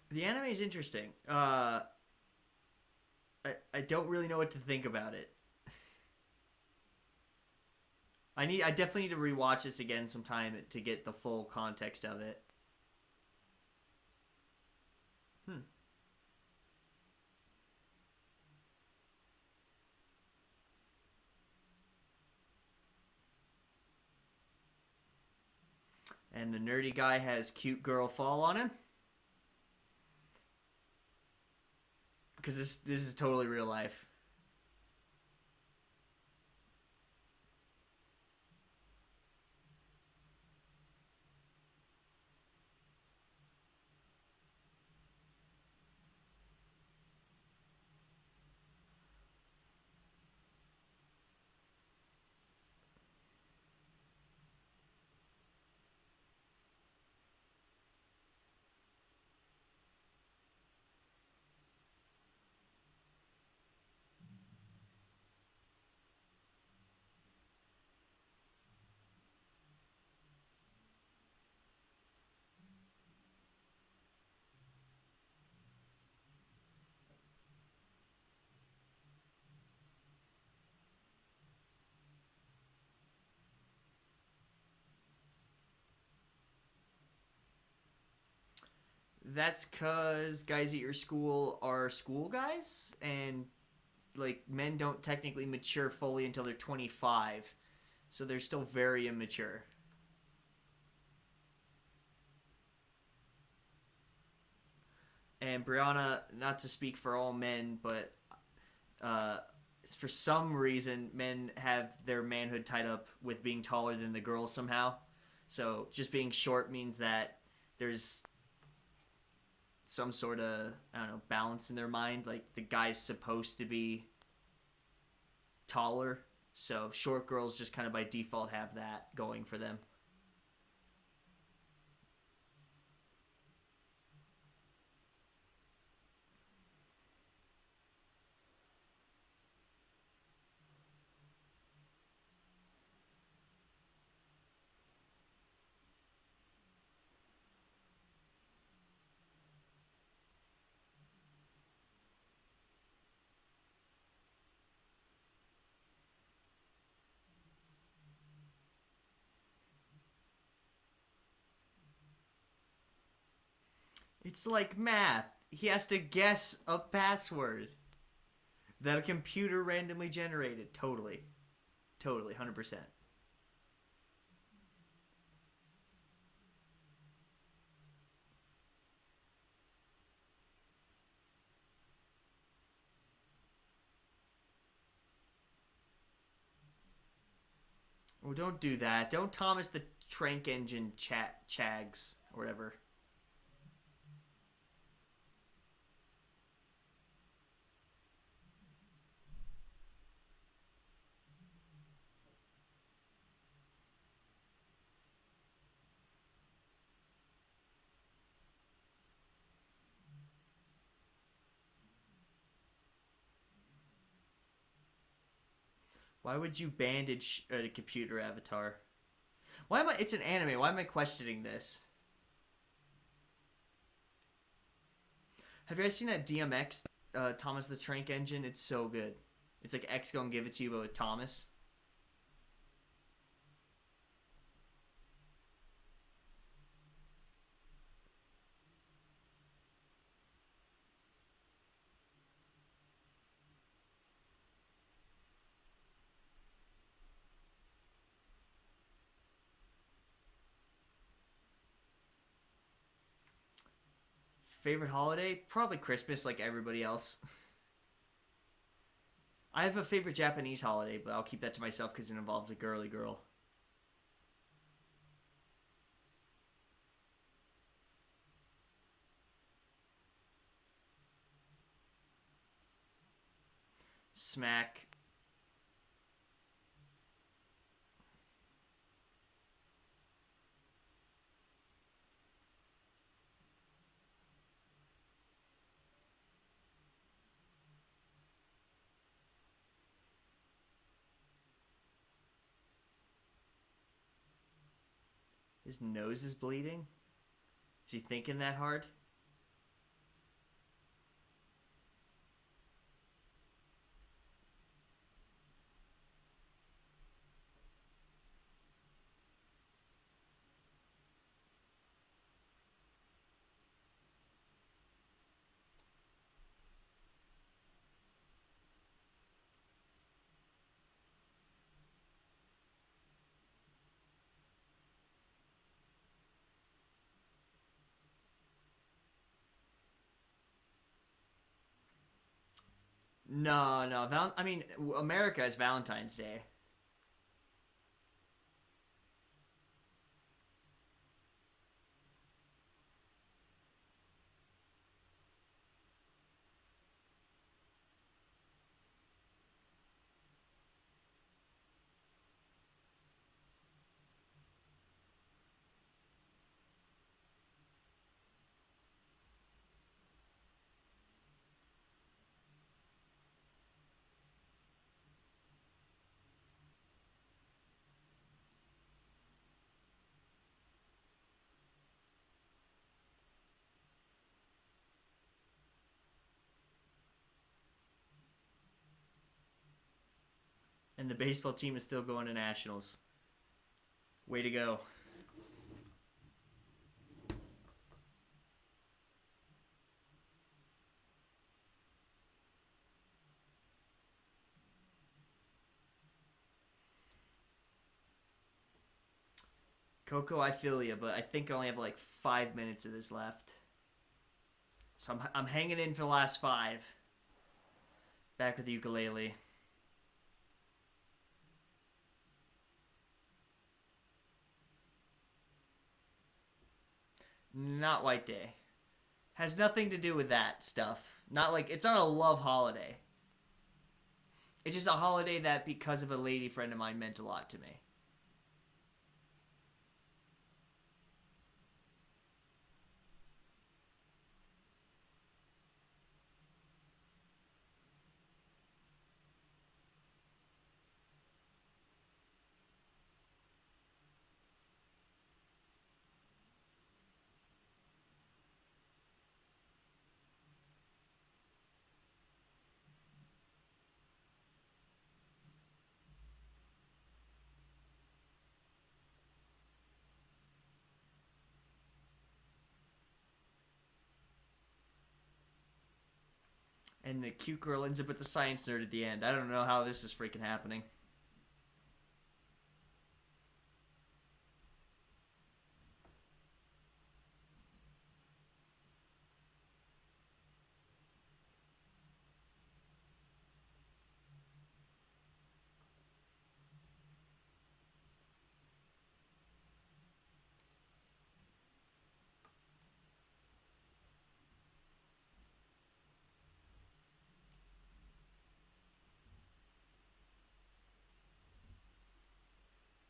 The anime is interesting. I don't really know what to think about it. I definitely need to rewatch this again sometime to get the full context of it. Hmm. And the nerdy guy has cute girl fall on him because this is totally real life. That's cause guys at your school are school guys, and like men don't technically mature fully until they're 25, so they're still very immature. And Brianna, not to speak for all men, but uh, for some reason, men have their manhood tied up with being taller than the girls somehow. So just being short means that there's some sort of, I don't know, balance in their mind. Like the guy's supposed to be taller, so short girls just kind of by default have that going for them. It's like math. He has to guess a password that a computer randomly generated. Totally. Totally. 100%. Oh, don't do that. Don't Thomas the Trank Engine Chags or whatever. Why would you bandage a computer avatar? Why am I? It's an anime. Why am I questioning this? Have you guys seen that DMX Thomas the Trank Engine? It's so good. It's like X gonna give it to you, but with Thomas. Favorite holiday? Probably Christmas, like everybody else. I have a favorite Japanese holiday, but I'll keep that to myself because it involves a girly girl. Smack. His nose is bleeding. Is he thinking that hard? No, no. I mean, America is Valentine's Day. And the baseball team is still going to nationals. Way to go. Coco, I feel you, but I think I only have like 5 minutes of this left. So I'm hanging in for the last five. Back with the ukulele. Not White Day. Has nothing to do with that stuff. Not like it's not a love holiday. It's just a holiday that, because of a lady friend of mine, meant a lot to me. And the cute girl ends up with the science nerd at the end. I don't know how this is freaking happening.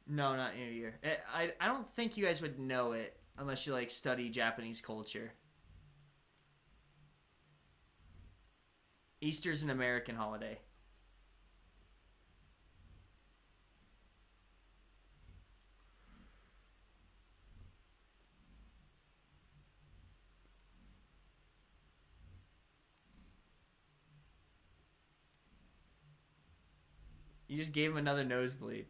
No, not New Year. I don't think you guys would know it unless you like study Japanese culture. Easter's an American holiday. You just gave him another nosebleed.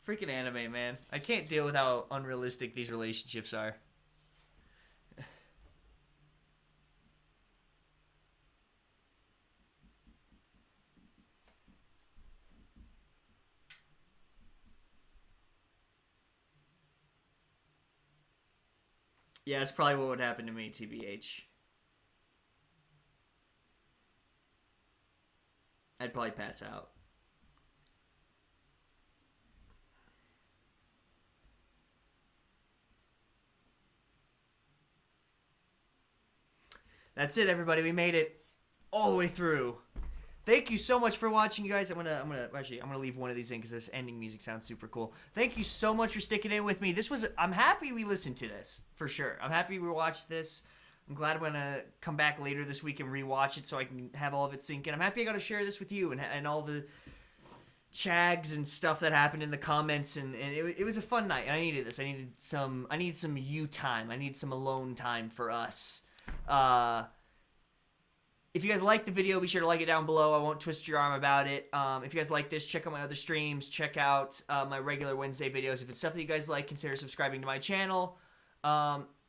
Freaking anime, man. I can't deal with how unrealistic these relationships are. Yeah, that's probably what would happen to me, TBH. I'd probably pass out. That's it, everybody. We made it all the way through. Thank you so much for watching, you guys. I'm gonna leave one of these in because this ending music sounds super cool. Thank you so much for sticking in with me. I'm happy we listened to this for sure. I'm happy we watched this. I'm glad I'm gonna come back later this week and rewatch it so I can have all of it sink in. I'm happy I got to share this with you and all the chags and stuff that happened in the comments, and it was a fun night. And I needed this. I needed some you time. I need some alone time for us. If you guys like the video, be sure to like it down below. I won't twist your arm about it. If you guys like this, check out my other streams. Check out my regular Wednesday videos. If it's stuff that you guys like, consider subscribing to my channel.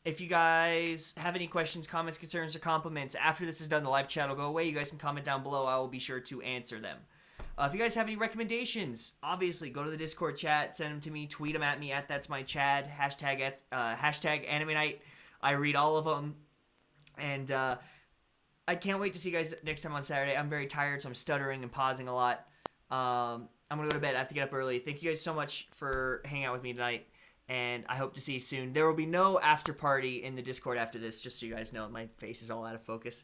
If you guys have any questions, comments, concerns, or compliments, after this is done, the live chat will go away. You guys can comment down below. I will be sure to answer them. If you guys have any recommendations, obviously go to the Discord chat, send them to me, tweet them at me at That's My Chad, hashtag Anime Night. I read all of them. And I can't wait to see you guys next time on Saturday. I'm very tired, so I'm stuttering and pausing a lot. I'm going to go to bed. I have to get up early. Thank you guys so much for hanging out with me tonight, and I hope to see you soon. There will be no after party in the Discord after this, just so you guys know. My face is all out of focus.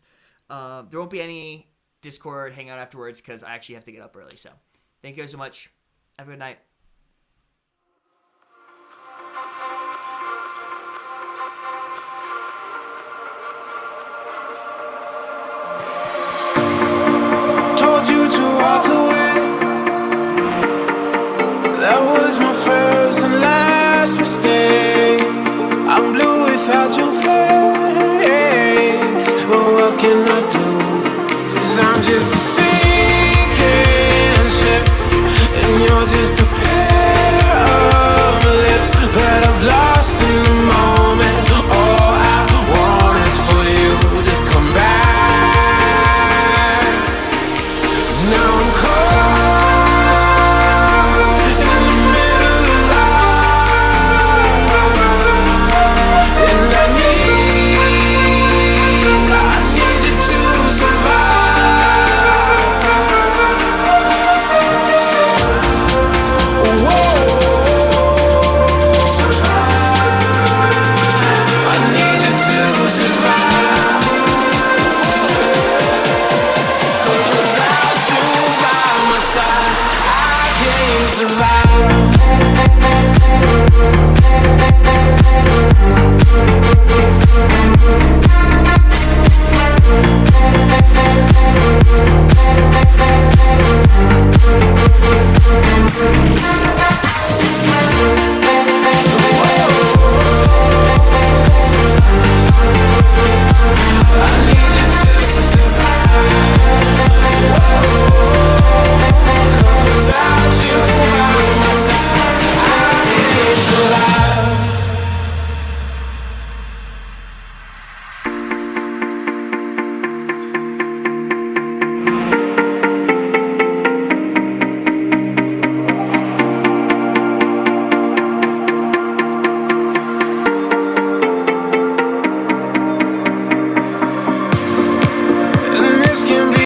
There won't be any Discord hangout afterwards because I actually have to get up early. So thank you guys so much. Have a good night. Told you to walk away. That was my first and last mistake. I'm blue without your face. But what can I do? 'Cause I'm just a sinking ship, and you're just a pair of lips that I've lost in the moment. All I want is for you to come back. Now I'm caught in the middle of life, and I need you to survive. Whoa, I need you to survive. 'Cause without you by my side, I can't survive.